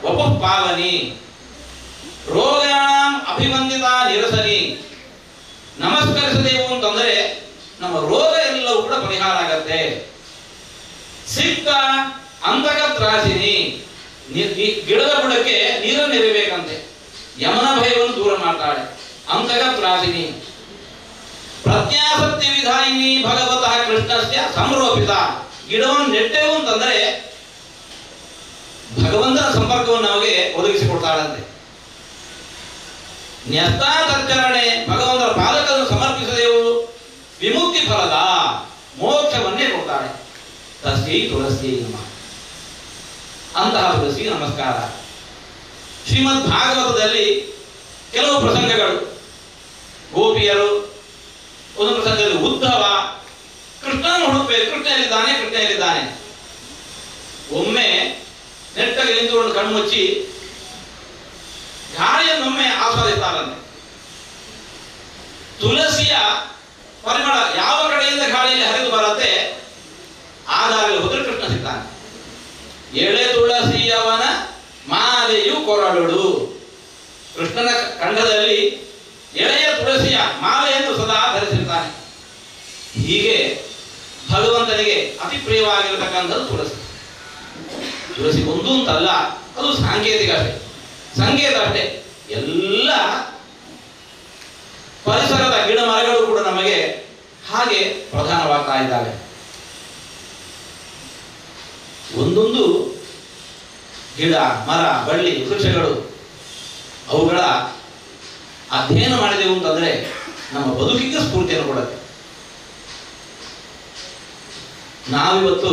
Speaker 1: ವಪುಃಪಾವನಿ. ರೋಗಾಂ ಅಭಿವಂದಿತ ನಿರಸನಿ. ನಮಸ್ಕರಿಸದೇವು ಅಂತಂದ್ರೆ ನಮ್ಮ ರೋಗ ಎಲ್ಲವೂ ಕೂಡ ಪರಿಹಾರ ಆಗತ್ತೆ. ಸಿಕ್ತ ಅಂತಕತ್ರಾಸಿನಿ. ಗಿಡದ ಬುಡಕ್ಕೆ ನೀರನ್ನು ಎರಿಬೇಕಂತೆ, ಯಮನ ಭಯವನ್ನು ದೂರ ಮಾಡ್ತಾಳೆ. ಅಂತಕತ್ರಾಸಿನಿ. ಪ್ರಜ್ಞಾಸಕ್ತಿ ವಿಧಾಯಿನಿ ಭಗವತಃ ಕೃಷ್ಣಸ್ಯ ಸಂರೋಪಿತ. ಗಿಡವನ್ನು ನೆಟ್ಟೆವು ಅಂತಂದ್ರೆ ಭಗವಂತನ ಸಂಪರ್ಕವನ್ನು ನಮಗೆ ಒದಗಿಸಿಕೊಡ್ತಾಳಂತೆ. ನ್ಯಸ್ತಾಚರಣೆ. ಭಗವಂತನ ಪಾದಕವನ್ನು ಸಮರ್ಪಿಸದೆವು ವಿಮುಕ್ತಿ ಫಲದ ಮೋಕ್ಷವನ್ನೇ ಕೊಡ್ತಾಳೆ. ತಸ್ಯೈ ತುಳಸಿ ನಮಃ. ಅಂತಹ ತುಳಸಿ ನಮಸ್ಕಾರ. ಶ್ರೀಮದ್ ಭಾಗವತದಲ್ಲಿ ಕೆಲವು ಪ್ರಸಂಗಗಳು, ಗೋಪಿಯರು, ಒಂದು ಪ್ರಸಂಗದಲ್ಲಿ ಉದ್ಧವ ಕೃಷ್ಣನ ಹುಡುಕಬೇಕು, ಕೃಷ್ಣ ಎಲ್ಲಿದ್ದಾನೆ. ಒಮ್ಮೆ ನೆಟ್ಟಗೆ ನಿಂತುಕೊಂಡು ಕಣ್ಮುಚ್ಚಿ ಗಾಳಿಯನ್ನೊಮ್ಮೆ ಆಸ್ವಾದಿಸ್ತಾರಂತೆ. ತುಳಸಿಯ ಪರಿಮಳ ಯಾವ ಕಡೆಯಿಂದ ಗಾಳಿಯಲ್ಲಿ ಹರಿದು ಬರುತ್ತೆ, ಆದಾಗಲೇ ಹೋದ್ರೆ ಕೃಷ್ಣ ಸಿಗ್ತಾನೆ. ಎಳೆ ತುಳಸಿಯವನ ಮಾಲೆಯು ಕೊರಳುಡು. ಕೃಷ್ಣನ ಕಂಠದಲ್ಲಿ ಎಳೆಯ ತುಳಸಿಯ ಮಾಲೆಯನ್ನು ಸದಾ ಧರಿಸಿರ್ತಾನೆ. ಹೀಗೆ ಭಗವಂತನಿಗೆ ಅತಿ ಪ್ರಿಯವಾಗಿರತಕ್ಕಂಥದ್ದು ತುಳಸಿ. ತುಳಸಿ ಒಂದು ಅಂತಲ್ಲ, ಅದು ಸಾಂಕೇತಿಕ ಅಷ್ಟೇ, ಸಂಕೇತ ಅಷ್ಟೇ. ಎಲ್ಲ ಪರಿಸರದ ಗಿಡ ಮರಗಳು ಕೂಡ ನಮಗೆ ಹಾಗೆ ಪ್ರಧಾನವಾಗ್ತಾ ಇದ್ದಾವೆ. ಒಂದೊಂದು ಗಿಡ, ಮರ, ಬಳ್ಳಿ, ವೃಕ್ಷಗಳು ಅವುಗಳ ಅಧ್ಯಯನ ಮಾಡಿದೆವು ಅಂತಂದ್ರೆ ನಮ್ಮ ಬದುಕಿಗೆ ಸ್ಫೂರ್ತಿಯನ್ನು ಕೊಡುತ್ತೆ. ನಾವಿವತ್ತು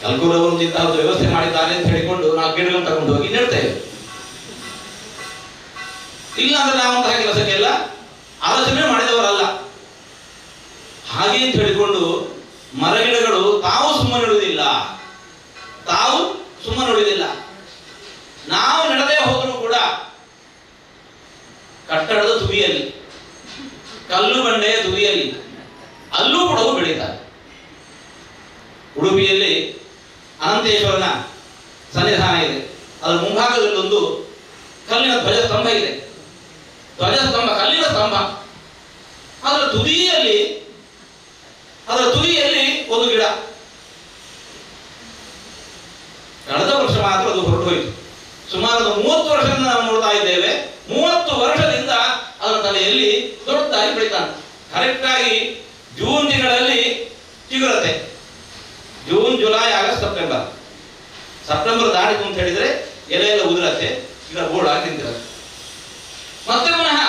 Speaker 1: ಕಲ್ಕೂರವರು ಇಂತಹ ವ್ಯವಸ್ಥೆ ಮಾಡಿದ್ದಾರೆ ಅಂತ ಹೇಳಿಕೊಂಡು ನಾವು ಗಿಡಗಳನ್ನು ತಗೊಂಡು ಹೋಗಿ ನೆಡ್ತೇವೆ. ಇಲ್ಲ ಅಂದ್ರೆ ನಾವಂತಹ ಕೆಲಸಕ್ಕೆಲ್ಲ ಆಲೋಚನೆ ಮಾಡಿದವರಲ್ಲ. ಹಾಗೆ ಅಂತ ಹೇಳಿಕೊಂಡು ಮರಗಿಡಗಳು ತಾವು ಸುಮ್ಮನಿಡುವುದಿಲ್ಲ. ನಾವು ನಡೆದೇ ಹೋದರೂ ಕೂಡ ಕಟ್ಟಡದ ತುದಿಯಲ್ಲಿ, ಕಲ್ಲು ಬಂಡೆಯ ತುದಿಯಲ್ಲಿ ಅಲ್ಲೂ ಕೂಡ ಅವು ಬೆಳೀತಾರೆ. ಉಡುಪಿಯಲ್ಲಿ ಅನಂತೇಶ್ವರನ ಸನ್ನಿಧಾನ ಇದೆ. ಅದರ ಮುಂಭಾಗದಲ್ಲಿ ಒಂದು ಕಲ್ಲಿನ ಧ್ವಜಸ್ತಂಭ ಇದೆ. ಕಲ್ಲಿನ ಸ್ತಂಭ. ಅದರ ತುದಿಯಲ್ಲಿ ಒಂದು ಗಿಡ. ಕಳೆದ ವರ್ಷ ಮಾತ್ರ ಅದು ಹೊರಟು ಹೋಯಿತು. ವರ್ಷದಿಂದ ನಾವು ನೋಡ್ತಾ ಇದ್ದೇವೆ. 30 ವರ್ಷದಿಂದ ಅದರ ತಲೆಯಲ್ಲಿ ದೊಡ್ಡದಾಗಿ ಬೆಳಿತಾನೆ. ಕರೆಕ್ಟಾಗಿ ಜೂನ್ ತಿಂಗಳಲ್ಲಿ ಚಿಗುರತ್ತೆ. June, July, August, September. September ದಾಟಿತು ಅಂತ ಹೇಳಿದ್ರೆ ಎಲೆ ಎಲ್ಲ ಉದುರತ್ತೆ, ಗಿಡ ಗೋಳಾಗಿ ನಿಂತಿರುತ್ತೆ. ಮತ್ತೆ ಪುನಃ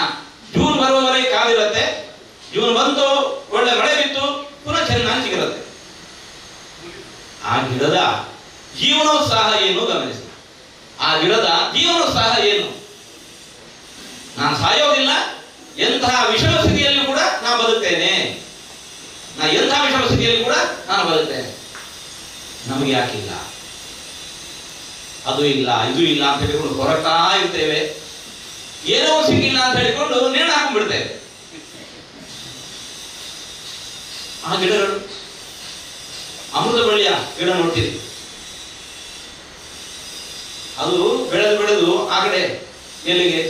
Speaker 1: ಜೂನ್ ಬರುವವರೆಗೆ ಕಾಲಿರುತ್ತೆ. ಜೂನ್ ಬಂತು, ಒಳ್ಳೆ ಮಳೆ ಬಿತ್ತು, ಪುನಃ ಚೆನ್ನಾಗಿ ಚಿಗುರುತ್ತೆ. ಆ ಗಿಡದ ಜೀವನೋತ್ಸಾಹ ಏನು ಗಮನಿಸಿ. ಆ ಗಿಡದ ಜೀವನೋತ್ಸಾಹ ಏನು? ನಾನು ಸಾಯೋದಿಲ್ಲ, ಎಂತಹ ವಿಷಮ ಸ್ಥಿತಿಯಲ್ಲಿ ಕೂಡ ನಾನು ಬದುಕ್ತೇನೆ, ಎಂತಹ ವಿಷಮ ಸ್ಥಿತಿಯಲ್ಲಿ ಕೂಡ ನಾನು ಬದುಕ್ತೇನೆ. ನಮಗೆ ಯಾಕಿಲ್ಲ? ಅದು ಇಲ್ಲ, ಇದು ಇಲ್ಲ ಅಂತ ಹೇಳಿಕೊಂಡು ಹೊರಗ್ತಾ ಇರ್ತೇವೆ. ಏನೋ ಸಿಕ್ಕಿಲ್ಲ ಅಂತ ಹೇಳಿಕೊಂಡು ನೇಣು ಹಾಕೊಂಡ್ಬಿಡ್ತೇವೆ. ಆ ಗಿಡಗಳು, ಅಮೃತ ಬಳ್ಳಿಯ ಗಿಡ ನೋಡ್ತೀರಿ, ಅದು ಬೆಳೆದು ಆ ಕಡೆ ಎಲ್ಲಿಗೆ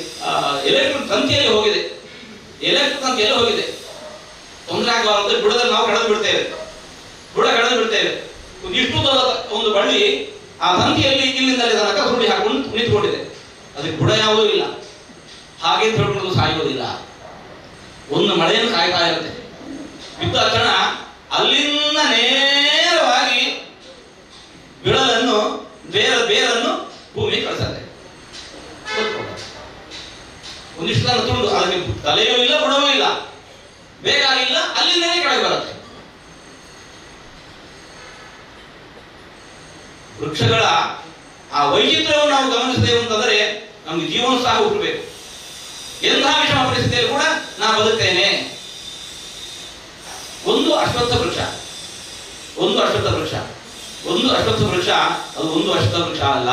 Speaker 1: ಎಲೆಕ್ಟ್ರಿಕ್ ತಂತಿಯಲ್ಲಿ ಹೋಗಿದೆ. ಎಲೆಕ್ಟ್ರಿಕ್ ತಂತಿಯಲ್ಲಿ ಹೋಗಿದೆ. ತೊಂದರೆ ಆಗಬಾರದು ಬುಡದಲ್ಲಿ ನಾವು ಕಳೆದು ಬಿಡ್ತೇವೆ. ಬುಡ ಕಳೆದು ಬಿಡ್ತೇವೆ. ಇಷ್ಟು ಒಂದು ಬಳ್ಳಿ ಆ ತಂತಿಯಲ್ಲಿ ಇಲ್ಲಿಂದ ತನಕ ಸುರುಳಿ ಹಾಕೊಂಡು ನಿಂತ್ಕೊಂಡಿದೆ. ಅದಕ್ಕೆ ಬುಡ ಯಾವುದೂ ಇಲ್ಲ. ಹಾಗೆ ತಿಳ್ಕೊಂಡು ಸಾಯೋದಿಲ್ಲ. ಒಂದು ಮಳೆಯನ್ನು ಕಾಯ್ತಾ ಇರುತ್ತೆ. ಬಿದ್ದ ತಕ್ಷಣ ಅಲ್ಲಿಂದ ನೇರವಾಗಿ ಬಿಳಲನ್ನು ಬೇರನ್ನು ಭೂಮಿ ಕಳಿಸುತ್ತೆ. ಒಂದಿಷ್ಟು ತನ ತುಂಡು, ಅದಕ್ಕೆ ತಲೆಯೂ ಇಲ್ಲ, ಬುಡವೂ ಇಲ್ಲ, ಬೇಕಾಗಿಲ್ಲ, ಅಲ್ಲಿಂದಲೇ ಕೆಳಗೆ ಬರುತ್ತೆ. ವೃಕ್ಷಗಳ ಆ ವೈಚಿತ್ರ್ಯವನ್ನು ನಾವು ಗಮನಿಸಿದೆವು ಅಂತಂದರೆ ನಮ್ಗೆ ಜೀವನೋತ್ಸಾಹ ಹುಟ್ಟಬೇಕು. ಎಂತಹ ವಿಷಮ ಪರಿಸ್ಥಿತಿಯಲ್ಲಿ ಕೂಡ ನಾನು ಬದುಕ್ತೇನೆ. ಒಂದು ಅಶ್ವತ್ಥ ವೃಕ್ಷ ಅದು ಒಂದು ಅಶ್ವತ್ಥ ವೃಕ್ಷ ಅಲ್ಲ.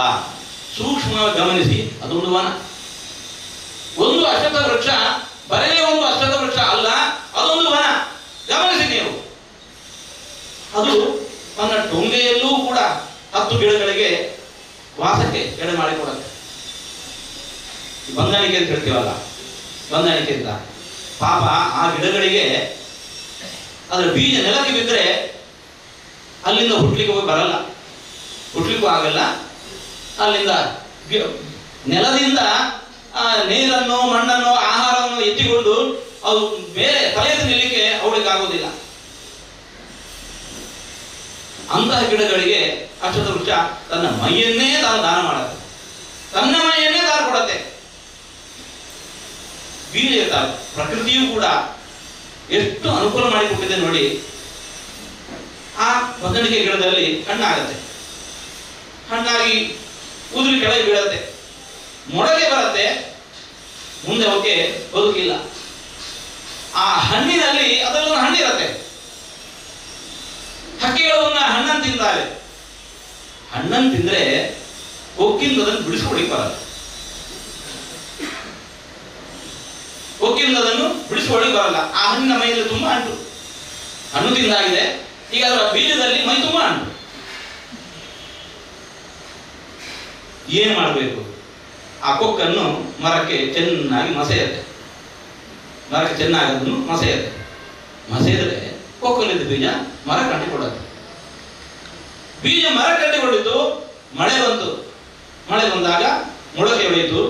Speaker 1: ಸೂಕ್ಷ್ಮವಾಗಿ ಗಮನಿಸಿ, ಅದೊಂದು ವನ. ಒಂದು ಅಶ್ವತ್ಥ ವೃಕ್ಷ ಬರೇ ಒಂದು ಅಶ್ವತ್ಥ ವೃಕ್ಷ ಅಲ್ಲ, ಅದೊಂದು ವನ. ಗಮನಿಸಿ ನೀವು. ಅದು ತನ್ನ ಟೊಂಗೆಯಲ್ಲೂ ಕೂಡ 10 ಗಿಡಗಳಿಗೆ ವಾಸಕ್ಕೆ ಎಡೆ ಮಾಡಿಕೊಡುತ್ತೆ. ಹೊಂದಾಣಿಕೆ ಅಂತ ಹೇಳ್ತೀವಲ್ಲ, ಹೊಂದಾಣಿಕೆ ಅಂತ. ಪಾಪ ಆ ಗಿಡಗಳಿಗೆ ಅದರ ಬೀಜ ನೆಲಕ್ಕೆ ಬಿದ್ದರೆ ಅಲ್ಲಿಂದ ಹುಟ್ಲಿಕ್ಕೆ ಹೋಗಿ ಬರಲ್ಲ, ಹುಟ್ಲಿಕ್ಕೂ ಆಗಲ್ಲ. ಅಲ್ಲಿಂದ ನೆಲದಿಂದ ನೀರನ್ನು, ಮಣ್ಣನ್ನು, ಆಹಾರವನ್ನು ಎತ್ತಿಕೊಂಡು ಅದು ಬೇರೆ ತಲೆಯಲ್ಲಿ ನಿಲ್ಲಕ್ಕೆ ಅವಳಿಗೆ ಆಗೋದಿಲ್ಲ. ಅಂತಹ ಗಿಡಗಳಿಗೆ ಅಶ್ವತ್ಥ ವೃಕ್ಷ ತನ್ನ ಮೈಯನ್ನೇ ತಾನು ದಾನ ಮಾಡುತ್ತೆ, ತನ್ನ ಮೈಯನ್ನೇ ದಾನ ಕೊಡುತ್ತೆ. ಬೀಜ ಇರ್ತಾವೆ. ಪ್ರಕೃತಿಯೂ ಕೂಡ ಎಷ್ಟು ಅನುಕೂಲ ಮಾಡಿಕೊಟ್ಟಿದೆ ನೋಡಿ. ಆ ಹೊಂದಾಣಿಕೆ ಗಿಡದಲ್ಲಿ ಹಣ್ಣಾಗತ್ತೆ, ಹಣ್ಣಾಗಿ ಉದುರಿ ಕೆಳಗೆ ಬೀಳತ್ತೆ, ಮೊಳಗೆ ಬರುತ್ತೆ. ಮುಂದೆ ಅವಕ್ಕೆ ಬದುಕಿಲ್ಲ. ಆ ಹಣ್ಣಿನಲ್ಲಿ ಅದರಲ್ಲೊಂದು ಹಣ್ಣಿರುತ್ತೆ. ಹಕ್ಕಿಗಳು ಹಣ್ಣನ್ನು ತಿಂತಾವೆ. ಹಣ್ಣನ್ನು ತಿಂದ್ರೆ ಕೊಕ್ಕಿಂದ ಅದನ್ನು ಬಿಡಿಸ್ಕೊಳಿಕ್ ಬರಲ್ಲ. ಕೊಕ್ಕಿಂದ ಅದನ್ನು ಬಿಡಿಸ್ಕೊಳಿಕ್ ಬರಲ್ಲ. ಆ ಹಣ್ಣಿನ ಮೈಯಲ್ಲಿ ತುಂಬಾ ಅಂಟು, ಹಣ್ಣು ತಿಂದಾಗಿದೆ. ಈಗ ಅದರ ಬೀಜದಲ್ಲಿ ಮೈ ತುಂಬಾ ಅಂಟು. ಏನ್ ಮಾಡಬೇಕು? ಆ ಕೊಕ್ಕನ್ನು ಮರಕ್ಕೆ ಚೆನ್ನಾಗಿ ಮಸೆಯುತ್ತೆ. ಮರಕ್ಕೆ ಚೆನ್ನಾಗಿ ಅದನ್ನು ಮಸೆಯುತ್ತೆ. ಮಸೆದರೆ ಕೊಕ್ಕಲ್ಲಿದ್ದ ಬೀಜ ಮರ ಕಂಟಿಕೊಳ್ಳುತ್ತೆ. ಬೀಜ ಮರ ಕಂಟಿಕೊಂಡಿದ್ದು, ಮಳೆ ಬಂತು. ಮಳೆ ಬಂದಾಗ ಮೊಳಕೆ ಹೊಡೆಯಿತು.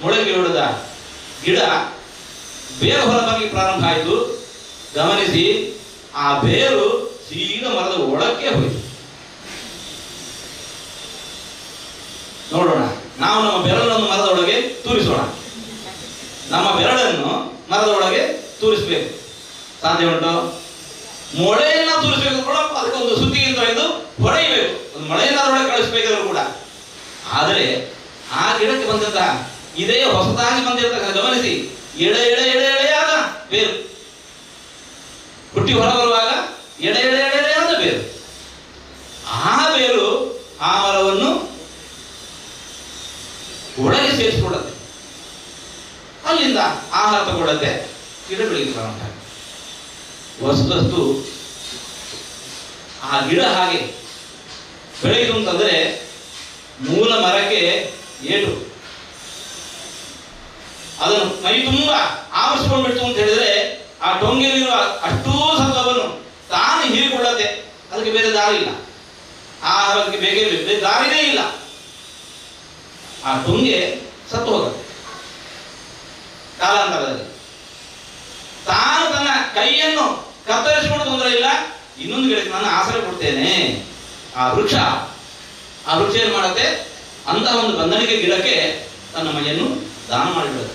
Speaker 1: ಮೊಳಕೆ ಹೊಡೆದ ಗಿಡ ಬೇರು ಹೊರಬರಲಿಕ್ಕೆ ಪ್ರಾರಂಭ ಆಯಿತು. ಗಮನಿಸಿ, ಆ ಬೇರು ಸೀದಾ ಮರದ ಒಳಕ್ಕೆ ಹೋಯಿತು. ನೋಡೋಣ, ನಾವು ನಮ್ಮ ಬೆರಳನ್ನು ಮರದ ಒಳಗೆ ತೂರಿಸೋಣ. ನಮ್ಮ ಬೆರಳನ್ನು ಮರದ ಒಳಗೆ ತೂರಿಸಬೇಕು. ಸಾಧ್ಯ ಉಂಟು? ಮೊಳೆಯನ್ನ ತೂರಿಸಬೇಕು ಕೂಡ ಅದಕ್ಕೊಂದು ಸುತ್ತಿಗೆ ತೊಳೆದು ಹೊಡೆಯಬೇಕು. ಒಂದು ಮೊಳೆಯನ್ನ ಅದರೊಳಗೆ ಕಳಿಸಬೇಕಾದ್ರೂ ಕೂಡ. ಆದರೆ ಆ ಗಿಡಕ್ಕೆ ಬಂದಂತಹ ಇದೇ ಹೊಸದಾಗಿ ಬಂದಿರತಕ್ಕ, ಗಮನಿಸಿ, ಎಳೆಯಾದ ಬೇರು ಹುಟ್ಟಿ ಹೊರ ಬರುವಾಗ ಎಳೆಯಾದ ಬೇರು. ಆ ಬೇರು ಆ ಮರವನ್ನು ಒಳಗೆ ಸೇರಿಸಿಕೊಳ್ಳುತ್ತೆ. ಅಲ್ಲಿಂದ ಆಹಾರ ತಗೊಳ್ಳತ್ತೆ, ಗಿಡ ಬೆಳಿಗ್ಗೆ ಪ್ರಾರಂಭ ಆಗುತ್ತೆ. ವಸ್ತು ಆ ಗಿಡ ಹಾಗೆ ಬೆಳೆಯಿತು ಅಂತಂದ್ರೆ ಮೂಲ ಮರಕ್ಕೆ ಏಟು, ಅದನ್ನು ಮೈ ತುಂಬ ಆವರಿಸಿಕೊಂಡ್ಬಿಡ್ತು ಅಂತ ಹೇಳಿದ್ರೆ ಆ ಟೊಂಗೆಯಲ್ಲಿರುವ ಅಷ್ಟೂ ಸತ್ವವನ್ನು ತಾನು ಹೀರಿಕೊಳ್ಳತ್ತೆ. ಅದಕ್ಕೆ ಬೇರೆ ದಾರಿ ಇಲ್ಲ. ಆಹಾರಕ್ಕೆ ಬೇರೆ ದಾರಿನೇ ಇಲ್ಲ. ಆ ಟೊಂಗೆ ಸತ್ತು ಹೋಗುತ್ತೆ ಕಾಲಾಂತರದಲ್ಲಿ. ತಾನು ತನ್ನ ಕೈಯನ್ನು ಕತ್ತರಿಸಿಕೊಂಡು ತೊಂದರೆ ಇಲ್ಲ, ಇನ್ನೊಂದು ಗಿಡಕ್ಕೆ ನಾನು ಆಸರೆ ಕೊಡ್ತೇನೆ. ಆ ವೃಕ್ಷ ಏನ್ ಮಾಡುತ್ತೆ, ಅಂತಹ ಒಂದು ಬಂಧನಿಕೆ ಗಿಡಕ್ಕೆ ತನ್ನ ಮೈಯನ್ನು ದಾನ ಮಾಡಿಬಿಡುತ್ತೆ.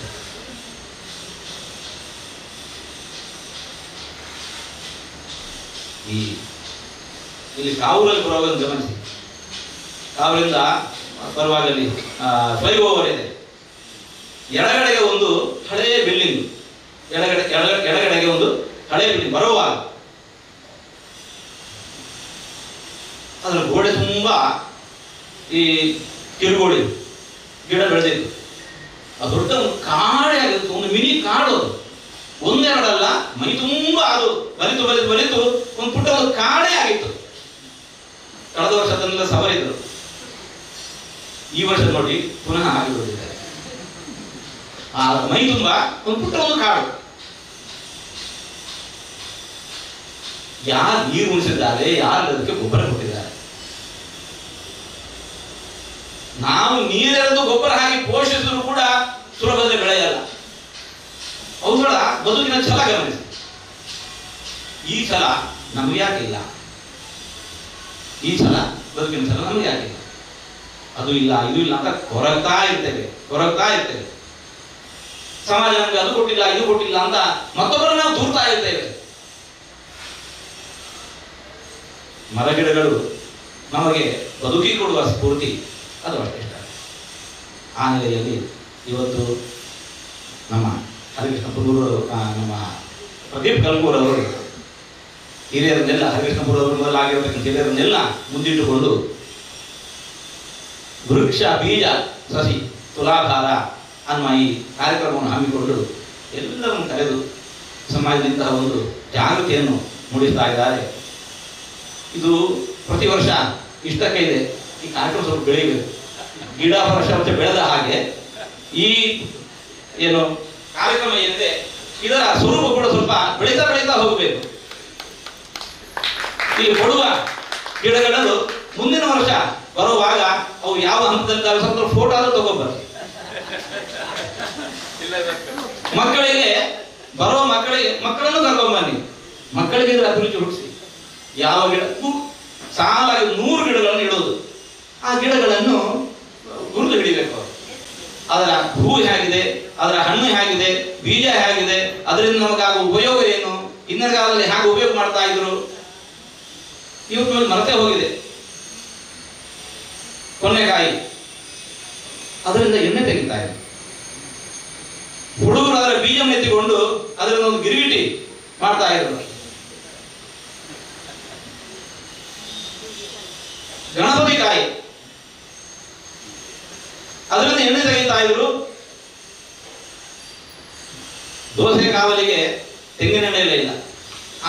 Speaker 1: ಇಲ್ಲಿ ಕಾವೂರಲ್ಲಿ ಬರುವಾಗ ಗಮನಿಸಿ, ಕಾವೂರಿಂದ ಬರುವಾಗ ಅಲ್ಲಿ ಫ್ಲೈಓವರ್ ಇದೆ, ಎಡಗಡೆಗೆ ಒಂದು ಹಳೆಯ ಬಿಲ್ಡಿಂಗ್, ಎಡಗಡೆಗೆ ಒಂದು ಹಳೆಯ ಬಿಲ್ಡಿಂಗ್. ಬರುವಾಗ ಅದರ ಗೋಡೆ ತುಂಬಾ ಈ ಕಿರುಗೋಡಿ ಗಿಡ ಬೆಳೆದಿತ್ತು. ಅದು ದೊಡ್ಡ ಒಂದು ಕಾಡೇ ಆಗಿತ್ತು, ಒಂದು ಮಿನಿ ಕಾಡು. ಒಂದೆರಡಲ್ಲ, ಮೈ ತುಂಬಾ ಅದು ಬಲಿತು ಒಂದು ಪುಟ್ಟ ಒಂದು ಕಾಡೇ ಆಗಿತ್ತು. ಕಳೆದ ವರ್ಷ ಅದನ್ನೆಲ್ಲ ಸವರಿದ್ರು. ಈ ವರ್ಷ ನೋಡಿ ಪುನಃ ಆಗಿಬಿಟ್ಟಿದ್ದಾರೆ. ಆ ಮೈ ತುಂಬಾ ಒಂದು ಪುಟ್ಟ ಒಂದು ಕಾಡು. ಯಾರು ನೀರು ಉಣಿಸಿದ್ದಾರೆ, ಯಾರು ಅದಕ್ಕೆ ಗೊಬ್ಬರ ಕೊಟ್ಟಿದ್ದಾರೆ. ನಾವು ನೀರೆರೆದು ಗೊಬ್ಬರ ಹಾಕಿ ಪೋಷಿಸಿದ್ರು ಕೂಡ ಸುಲಭದಲ್ಲಿ ಬೆಳೆಯಲ್ಲ. ಅವುಗಳ ಬದುಕಿನ ಛಲ ಗಮನಿಸಿ. ಈ ಛಲ ನಮಗೆ ಯಾಕಿಲ್ಲ? ಈ ಛಲ ಬದುಕಿನ ಛಲ ನಮಗೆ ಯಾಕಿಲ್ಲ? ಅದು ಇಲ್ಲ, ಇದು ಇಲ್ಲ ಅಂತ ಕೊರಗ್ತಾ ಇರ್ತೇವೆ. ಸಮಾಜ ನಮಗೆ ಅದು ಕೊಟ್ಟಿಲ್ಲ, ಇದು ಕೊಟ್ಟಿಲ್ಲ ಅಂತ ಮತ್ತೊಬ್ಬರನ್ನ ನಾವು ದೂರ್ತಾ ಇರ್ತೇವೆ. ಮರಗಿಡಗಳು ನಮಗೆ ಬದುಕಿ ಕೊಡುವ ಸ್ಫೂರ್ತಿ, ಅದು ಅಷ್ಟೇ. ಆ ನೆಲೆಯಲ್ಲಿ ಇವತ್ತು ನಮ್ಮ ಹರಿಕೃಷ್ಣ ಪುರೂರು, ನಮ್ಮ ಪ್ರದೀಪ್ ಕಲ್ಕೂರ್ ಅವರು ಹಿರಿಯರನ್ನೆಲ್ಲ, ಹರಿಕೃಷ್ಣಪುರ ಮೊದಲಾಗಿರತಕ್ಕಂಥ ಹಿರಿಯರನ್ನೆಲ್ಲ ಮುಂದಿಟ್ಟುಕೊಂಡು ವೃಕ್ಷ ಬೀಜ ಸಸಿ ತುಲಾಧಾರ ಅನ್ನುವ ಈ ಕಾರ್ಯಕ್ರಮವನ್ನು ಹಮ್ಮಿಕೊಂಡು ಎಲ್ಲರನ್ನು ಕರೆದು ಸಮಾಜದಿಂತಹ ಒಂದು ಜಾಗೃತಿಯನ್ನು ಮೂಡಿಸ್ತಾ ಇದ್ದಾರೆ. ಇದು ಪ್ರತಿ ವರ್ಷ ಇಷ್ಟಕ್ಕೆ ಇದೆ. ಈ ಕಾರ್ಯಕ್ರಮ ಸ್ವಲ್ಪ ಬೆಳೆಯಬೇಕು. ಗಿಡ ವರ್ಷ ಬೆಳೆದ ಹಾಗೆ ಈ ಏನು ಕಾರ್ಯಕ್ರಮ ಏನಿದೆ ಇದರ ಸ್ವರೂಪ ಕೂಡ ಸ್ವಲ್ಪ ಬೆಳೀತಾ ಹೋಗಬೇಕು. ಇಲ್ಲಿ ಕೊಡುವ ಗಿಡಗಳು ಮುಂದಿನ ವರ್ಷ ಬರುವಾಗ ಅವು ಯಾವ ಹಂತದಲ್ಲಿ ಸ್ವಲ್ಪ ಫೋಟೋ ಆದ್ರೂ ತಗೊಂಡ್ಬರ್ರಿ. ಮಕ್ಕಳಿಗೆ ಬರುವ ಮಕ್ಕಳನ್ನು ಕರ್ಕೊಂಡ್ಬನ್ನಿ. ಮಕ್ಕಳಿಗೆ ಇದರ ಅಭಿರುಚಿ ಹುಟ್ಟಿಸಿ. ಯಾವ ಗಿಡ ಸಾಲಾಗಿ 100 ಗಿಡಗಳನ್ನು ಇಡೋದು, ಆ ಗಿಡಗಳನ್ನು ಗುರುತು ಹಿಡಿಬೇಕು. ಅದರ ಹೂ ಹೇಗಿದೆ, ಅದರ ಹಣ್ಣು ಹೇಗಿದೆ, ಬೀಜ ಹೇಗಿದೆ, ಅದರಿಂದ ನಮಗಾಗುವ ಉಪಯೋಗ ಏನು, ಹಿಂದಿನ ಕಾಲದಲ್ಲಿ ಹೇಗೆ ಉಪಯೋಗ ಮಾಡ್ತಾ ಇದ್ರು, ಇವತ್ತು ಮರೆತೇ ಹೋಗಿದೆ. ಕೊನೆಕಾಯಿ, ಅದರಿಂದ ಎಣ್ಣೆ ತೆಗಿತಾ ಇದೆ. ಹುಡುಗರು ಅದರ ಬೀಜವನ್ನು ಎತ್ತಿಕೊಂಡು ಅದರಿಂದ ಒಂದು ಗಿರಿಗಿಟಿ ಮಾಡ್ತಾ ಇದ್ರು. ಗಣಪತಿ ಕಾಯಿ, ಅದರಿಂದ ಎಣ್ಣೆ ತೆಗಿತಾ ಇದ್ರು. ದೋಸೆ ಕಾವಲಿಗೆ ತೆಂಗಿನ ಎಣ್ಣೆ ಇಲ್ಲ,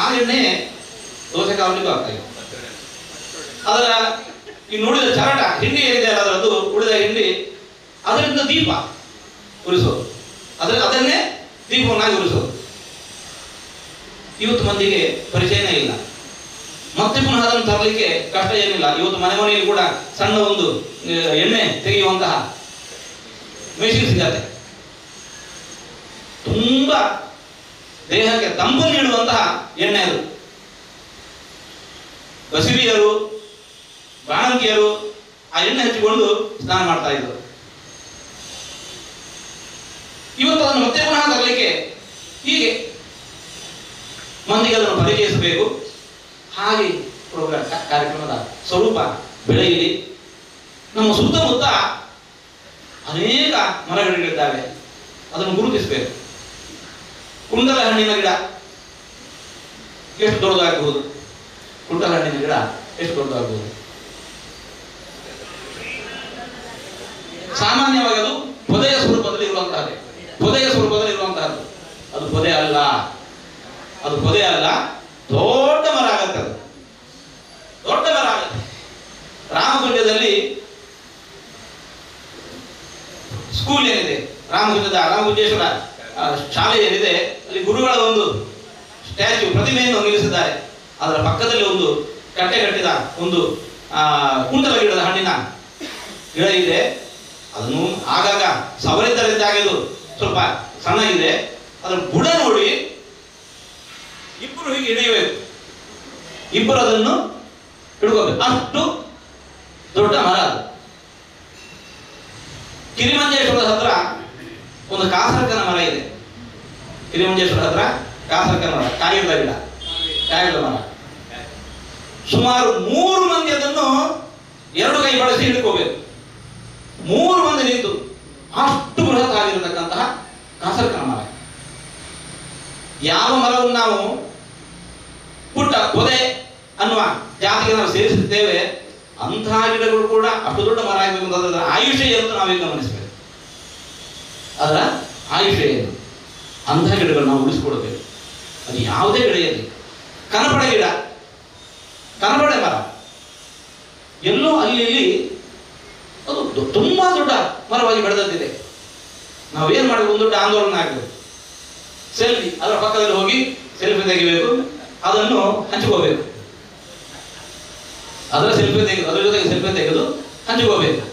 Speaker 1: ಆ ಎಣ್ಣೆ ದೋಸೆ ಕಾವಲಿಗೂ ಆಗ್ತಾ ಇದೆ. ಅದರ ಈ ನೋಡಿದ ಚರಟ ಹಿಂಡಿ ಏನಿದೆ ಅಲ್ಲ, ಅದರದ್ದು ಉಳಿದ ಹಿಂಡಿ, ಅದರಿಂದ ದೀಪ ಉರಿಸೋದು, ಅದನ್ನೇ ದೀಪವನ್ನಾಗಿ ಉರಿಸೋದು. ಇವತ್ತು ಮಂದಿಗೆ ಪರಿಚಯನೇ ಇಲ್ಲ. ಮತ್ತೆ ಪುನಃ ಅದನ್ನು ತರಲಿಕ್ಕೆ ಕಷ್ಟ ಏನಿಲ್ಲ. ಇವತ್ತು ಮನೆಯಲ್ಲಿ ಕೂಡ ಸಣ್ಣ ಒಂದು ಎಣ್ಣೆ ತೆಗೆಯುವಂತಹ ಮೆಷಿನ್ ಸಿಗತ್ತೆ. ತುಂಬಾ ದೇಹಕ್ಕೆ ತಂಪು ನೀಡುವಂತಹ ಎಣ್ಣೆ ಅದು. ಬಸಿರಿಯರು, ಬಾಣಂತಿಯರು ಆ ಎಣ್ಣೆ ಹಚ್ಚಿಕೊಂಡು ಸ್ನಾನ ಮಾಡ್ತಾ ಇದ್ರು. ಇವತ್ತು ಅದನ್ನು ಮತ್ತೆ ಪುನಃ ತರಲಿಕ್ಕೆ ಹೀಗೆ ಮಂದಿಗೆ ಅದನ್ನು ಪರಿಚಯಿಸಬೇಕು. ಹಾಗೆ ಪ್ರೋಗ್ರಾಮ್ ಕಾರ್ಯಕ್ರಮದ ಸ್ವರೂಪ ಬೆಳೆಯಲಿ. ನಮ್ಮ ಸುತ್ತಮುತ್ತ ಅನೇಕ ಮರಗಳಿದ್ದಾವೆ, ಅದನ್ನು ಗುರುತಿಸಬೇಕು. ಕುಂಡಲ ಹಣ್ಣಿನ ಗಿಡ ಎಷ್ಟು ದೊಡ್ಡದಾಗಬಹುದು? ಕುಂಡಲ ಹಣ್ಣಿನ ಗಿಡ ಎಷ್ಟು ದೊಡ್ಡದಾಗಬಹುದು? ಸಾಮಾನ್ಯವಾಗಿ ಅದು ಪೊದೆಯ ಸ್ವರೂಪದಲ್ಲಿ ಇರುವಂತಹದ್ದು. ಅದು ಪೊದೆ ಅಲ್ಲ, ದೊಡ್ಡ ಮರ ಆಗತ್ತೆ. ರಾಮಗುಂಜದಲ್ಲಿ ಸ್ಕೂಲ್ ಏನಿದೆ, ರಾಮಗುಂಜೇಶ್ವರ ಶಾಲೆ ಏನಿದೆ, ಅಲ್ಲಿ ಗುರುಗಳ ಒಂದು ಸ್ಟ್ಯಾಚ್ಯೂ, ಪ್ರತಿಮೆಯನ್ನು ನಿಲ್ಲಿಸಿದ್ದಾರೆ. ಅದರ ಪಕ್ಕದಲ್ಲಿ ಒಂದು ಕಟ್ಟೆ ಕಟ್ಟಿದ ಒಂದು ಕುಂಡಲ ಗಿಡದ ಹಣ್ಣಿನ ಗಿಡ ಇದೆ. ಅದನ್ನು ಆಗಾಗ ಸವರಿದ್ದರಿಂದಾಗಿ ಅದು ಸ್ವಲ್ಪ ಸಣ್ಣಗಿದೆ. ಅದರ ಬುಡ ನೋಡಿ ಇಬ್ಬರು ಹೀಗೆ ಹಿಡಿಯಬೇಕು, ಇಬ್ಬರು ಅದನ್ನು ಹಿಡ್ಕೋಬೇಕು, ಅಷ್ಟು ದೊಡ್ಡ ಮರ ಅದು. ಕಿರಿಮಂಜೇಶ್ವರದ ಹತ್ರ ಒಂದು ಕಾಸರ್ಕನ ಮರ ಇದೆ. ಕಿರಿಮಂಜೇಶ್ವರ ಹತ್ರ ಕಾಸರ್ಕನ ಮರ, ಕಾಯಿರದ ಗಿಡ, ಕಾಯಿರದ ಮರ. ಸುಮಾರು 3 ಮಂದಿ ಅದನ್ನು 2 ಕೈ ಬಳಸಿ ಹಿಡ್ಕೋಬೇಕು. 3 ಮಂದಿ ನಿಂತು ಅಷ್ಟು ಬೃಹತ್ ಆಗಿರತಕ್ಕಂತಹ ಕಾಸರ್ಕನ ಮರ. ಯಾವ ಮರವನ್ನು ನಾವು ಪುಟ್ಟ ಪೊದೆ ಅನ್ನುವ ಜಾತಿಗೆ ನಾವು ಸೇರಿಸುತ್ತೇವೆ, ಅಂತಹ ಗಿಡಗಳು ಕೂಡ ಅಷ್ಟು ದೊಡ್ಡ ಮರ ಆಗಬೇಕು ಅಂತ ಅದರ ಆಯುಷ್ಯ ಎಂದು ನಾವೀಗ ಗಮನಿಸಬೇಕು. ಅದರ ಆಯುಷ್ಯ ಏನು, ಅಂತಹ ಗಿಡಗಳು ನಾವು ಉಳಿಸಿಕೊಡಬೇಕು. ಅದು ಯಾವುದೇ ಗಿಡ ಇರಲಿ, ಕನಪಡೆ ಗಿಡ, ಕನಪಡೆ ಮರ, ಎಲ್ಲೋ ಅಲ್ಲಿ ಅದು ತುಂಬಾ ದೊಡ್ಡ ಮರವಾಗಿ ಬೆಳೆದದ್ದಿದೆ. ನಾವೇನ್ ಮಾಡಬೇಕು, ಒಂದು ದೊಡ್ಡ ಆಂದೋಲನ ಆಗಬೇಕು. ಸೆಲ್ಫಿ, ಅದರ ಪಕ್ಕದಲ್ಲಿ ಹೋಗಿ ಸೆಲ್ಫಿ ತೆಗಿಬೇಕು, ಅದನ್ನು ಹಂಚಿಕೋಬೇಕು. ಅದರ ಸೆಲ್ಫಿ ತೆಗೆದು ಅದರ ಜೊತೆಗೆ ಸೆಲ್ಫಿ ತೆಗೆದು ಹಂಚಿಕೋಬೇಕು.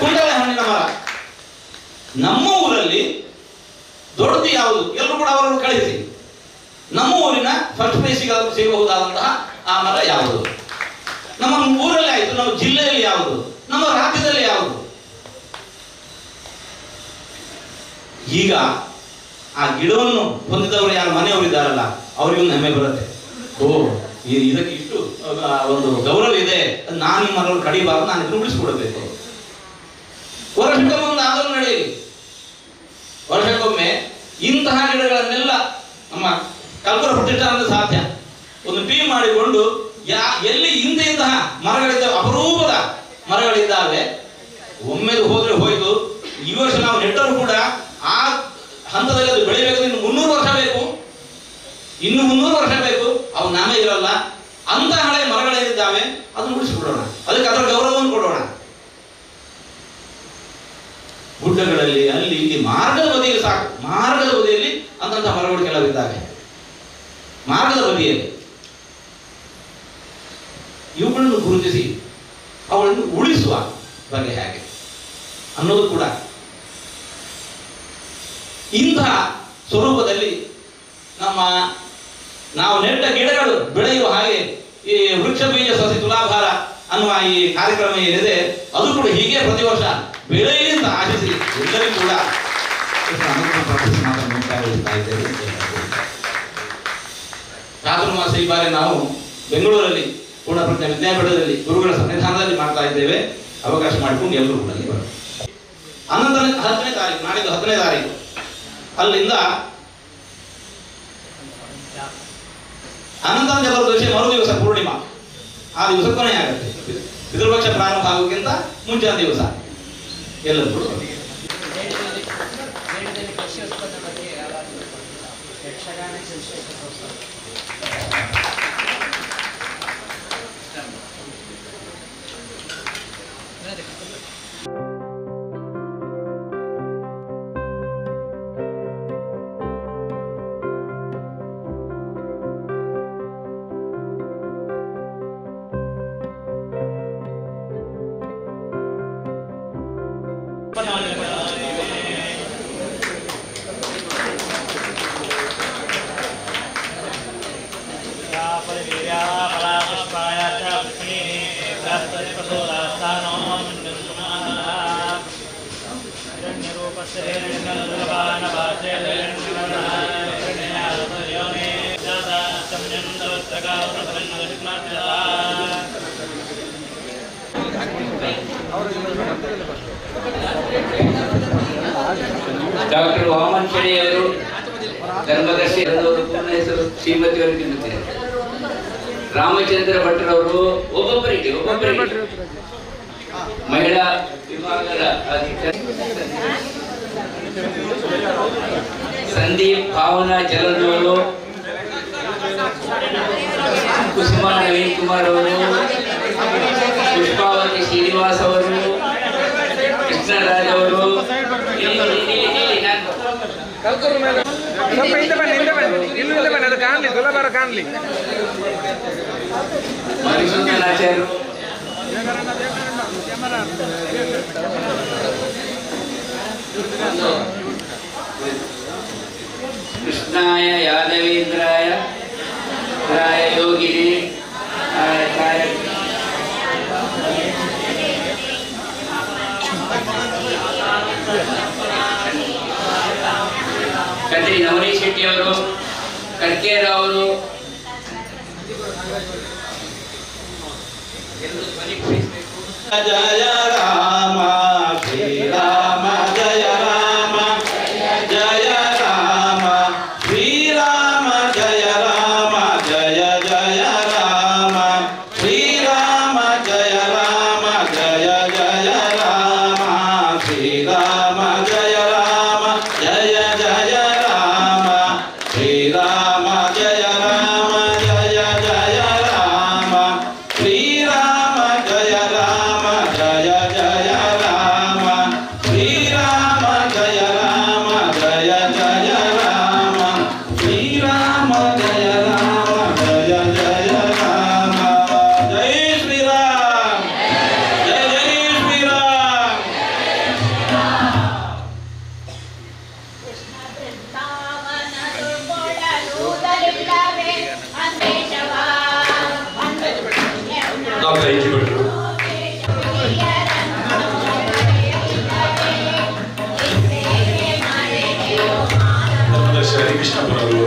Speaker 1: ಕುಂಡಲೆ ಹಣ್ಣಿನ ಮರ ನಮ್ಮ ಊರಲ್ಲಿ ದೊಡ್ಡದು ಯಾವುದು, ಎಲ್ಲರೂ ಕೂಡ ಅವರನ್ನು ಕಳಿಸಿ. ನಮ್ಮ ಊರಿನ ಫಸ್ಟ್ ಪ್ರೈಸ್ ಸಿಗಬಹುದಾದಂತಹ ಆ ಮರ ಯಾವುದು, ನಮ್ಮ ಊರಲ್ಲಿ ಆಯಿತು, ನಮ್ಮ ಜಿಲ್ಲೆಯಲ್ಲಿ ಯಾವುದು, ನಮ್ಮ ರಾಜ್ಯದಲ್ಲಿ ಯಾವುದು. ಈಗ ಆ ಗಿಡವನ್ನು ಹೊಂದಿದವರು ಯಾರು ಮನೆಯವರಿದ್ದಾರಲ್ಲ, ಅವರಿಗೊಂದು ಹೆಮ್ಮೆ ಬರುತ್ತೆ. ಓ, ಇದಕ್ಕೆ ಇಷ್ಟು ಒಂದು ಗೌರವ ಇದೆ, ನಾನು ಈ ಮರವನ್ನು ಕಡಿಬಾರದು, ನಾನು ಇದನ್ನು ಉಳಿಸಿಕೊಡಬೇಕು. ವರ್ಷಕ್ಕೊಮ್ಮೆ ಒಂದು ಆಂದೋಲನ ನಡೆಯಲಿ. ವರ್ಷಕ್ಕೊಮ್ಮೆ ಇಂತಹ ಗಿಡಗಳನ್ನೆಲ್ಲ ನಮ್ಮ ಕಲ್ಪರ ಪ್ರತಿಷ್ಠಾನದ ಸಾಧ್ಯ ಒಂದು ಟೀಮ್ ಮಾಡಿಕೊಂಡು ಎಲ್ಲಿ ಇಂತಹ ಮರಗಳಿದ್ದಾವೆ, ಅಪರೂಪದ ಮರಗಳಿದ್ದಾವೆ, ಒಮ್ಮೆದು ಹೋದ್ರೆ ಹೋಯ್ತು. ಈ ವರ್ಷ ನಾವು ನೆಟ್ಟರು ಕೂಡ ಆ ಹಂತದಲ್ಲಿ ಅದು ಬೆಳಿಬೇಕು. ಇನ್ನು 300 ವರ್ಷ ಬೇಕು, ಇನ್ನು 300 ವರ್ಷ ಬೇಕು, ಅವು ನಾಮೇ ಇರಲ್ಲ. ಅಂತ ಹಳೆ ಮರಗಳೇನಿದ್ದಾವೆ ಅದನ್ನು ಉಳಿಸಿಕೊಡೋಣ, ಅದಕ್ಕೆ ಅದರ ಗೌರವವನ್ನು ಕೊಡೋಣ. ಗುಡ್ಡಗಳಲ್ಲಿ ಅಲ್ಲಿ ಇಲ್ಲಿ ಮಾರ್ಗದ ಬದಿಯಲ್ಲಿ ಸಾಕು, ಮಾರ್ಗದ ಬದಿಯಲ್ಲಿ ಅಂತಂತಹ ಮರಗಳು ಕೆಲವಿದ್ದಾವೆ. ಮಾರ್ಗದ ಬದಿಯಲ್ಲಿ ಇವುಗಳನ್ನು ಗುರುತಿಸಿ ಅವುಗಳನ್ನು ಉಳಿಸುವ ಬಗೆ ಹೇಗೆ ಅನ್ನೋದು ಕೂಡ ಇಂತಹ ಸ್ವರೂಪದಲ್ಲಿ ನಾವು ನೆಟ್ಟ ಗಿಡಗಳು ಬೆಳೆಯುವ ಹಾಗೆ ಈ ವೃಕ್ಷ ಬೀಜ ಸಸಿ ತುಲಾಭಾರ ಅನ್ನುವ ಈ ಕಾರ್ಯಕ್ರಮ ಏನಿದೆ ಅದು ಕೂಡ ಹೀಗೆ ಪ್ರತಿ ವರ್ಷ ಬೆಳೆಯಲಿ ಅಂತ ಆಶಿಸಿ ಎಲ್ಲರಿಗೂ ಕೂಡ ಚಾತುರ್ಮಾಸ ಈ ಬಾರಿ ನಾವು ಬೆಂಗಳೂರಲ್ಲಿ ಪೂರ್ಣಪ್ರಜ್ಞ ವಿದ್ಯಾಪೀಠದಲ್ಲಿ ಗುರುಗಳ ಸನ್ನಿಧಾನದಲ್ಲಿ ಮಾಡ್ತಾ ಇದ್ದೇವೆ. ಅವಕಾಶ ಮಾಡಿಕೊಂಡು ಎಲ್ಲರೂ ಕೂಡ ಬರೋಣ. ಅನಂತರ 10ನೇ ತಾರೀಕು, ನಾಡಿದ್ದು 10ನೇ ತಾರೀಕು ಅಲ್ಲಿಂದ ಅನಂತರ ಚತುರ್ದಶಿ ಮರು ದಿವಸ ಪೂರ್ಣಿಮಾ, ಆ ದಿವಸ ಕೊನೆಯಾಗುತ್ತೆ. ಪಿತೃಪಕ್ಷ ಪ್ರಾರಂಭ ಆಗೋಕ್ಕಿಂತ ಮುಂಚಿನ ದಿವಸ ಎಲ್ಲರೂ ಕೂಡ
Speaker 2: ಡಾಕ್ಟರ್ ವಾಮನ್ ಶೆಣಿಯವರು ಧರ್ಮದರ್ಶಿ ಪೂರ್ಣ ಹೆಸರು ಶ್ರೀಮತಿಯವರು ತಿನ್ನುತ್ತೇನೆ. ರಾಮಚಂದ್ರ ಭಟ್ರವರು ಒಬ್ಬೊಬ್ಬರಿಗೆ ಮಹಿಳಾ ವಿಭಾಗದ ಅಧ್ಯಕ್ಷ ಸಂದೀಪ್ ಭಾವನಾ ಜಲದವರು, ಕುಸುಮಾ ನವೀನ್ ಕುಮಾರ್ ಅವರು, ಪುಷ್ಪಾವತಿ ಶ್ರೀನಿವಾಸ್ ಅವರು, ಕೃಷ್ಣರಾಜ್ ಅವರು, ಮರಿಸೂದನಾಚಾರ್ಯರು, ಕೃಷ್ಣಾಯ ಯಾದವೇಂದ್ರಾಯ ರಾಯ ಯೋಗಿನಿ ಕದ್ರಿ ನವನಿ ಶೆಟ್ಟಿ ಅವರು, ಕರ್ಕೇರ ಅವರು
Speaker 1: ಜಯ ರಾಮ ಶ್ರೀರಾಮ ಜಯ ರಾಮ ಜಯ ರಾಮ ಶ್ರೀರಾಮ ಜಯ ರಾಮ ಜಯ ಜಯ ರಾಮ ಶ್ರೀರಾಮ ಜಯ ರಾಮ ಜಯ ಜಯ ರಾಮ ಶ್ರೀರಾಮ ಜಯ ರಾಮ ಜಯ ಜಯ ರಾಮ ಶ್ರೀರಾಮ ಜಯ ರಾಮ ಜಯ ಜಯ ರಾಮ ಶ್ರೀರಾಮ ಜಯ ರಾಮ ಜಯ ಜಯ ರಾಮ ಶ್ರೀರಾಮ ಜಯ ರಾಮ ಜಯ ಜಯ ರಾಮ ಶ್ರೀರಾಮ ಜಯ ರಾಮ ಜಯ ಜಯ ರಾಮ ಜೈ ಶ್ರೀರಾಮ್ ಜಯ ಜೈ ಶ್ರೀರಾಮ್.
Speaker 3: ಡಾಕ್ಟರ್ ಐ ಜಿ ಭಟ್ರು, ಧರ್ಮದರ್ಶಿ ಹರಿಕೃಷ್ಣಪುರವರು,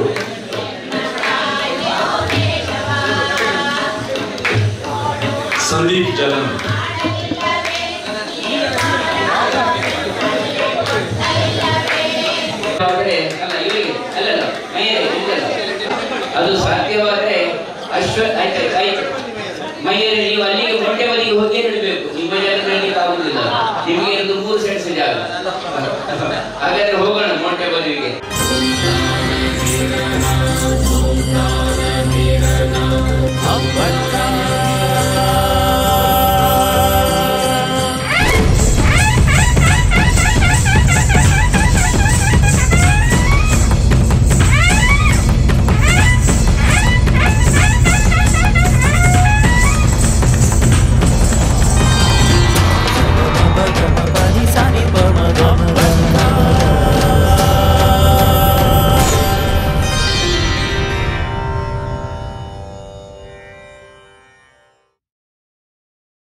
Speaker 3: ಸಂದೀಪ್ ಜಲನ್,
Speaker 2: ಅದು ಸಾಧ್ಯವಾದರೆ ಆಯ್ತು ಮೈಯಲ್ಲಿ ನೀವು ಅಲ್ಲಿಗೆ ಮೊಟ್ಟೆ ಬದಿಗೆ ಹೋಗಿ ಇಡಬೇಕು. ನಿಮ್ಮ ಜಾಗದಲ್ಲಿ ಆಗುದಿಲ್ಲ, ನಿಮಗೆ ಒಂದು 3 ಸೆಂಟ್ಸ್ ಜಾಗ. ಹಾಗಾದ್ರೆ ಹೋಗೋಣ ಮೊಟ್ಟೆ ಬದಿಗೆ.
Speaker 4: Abba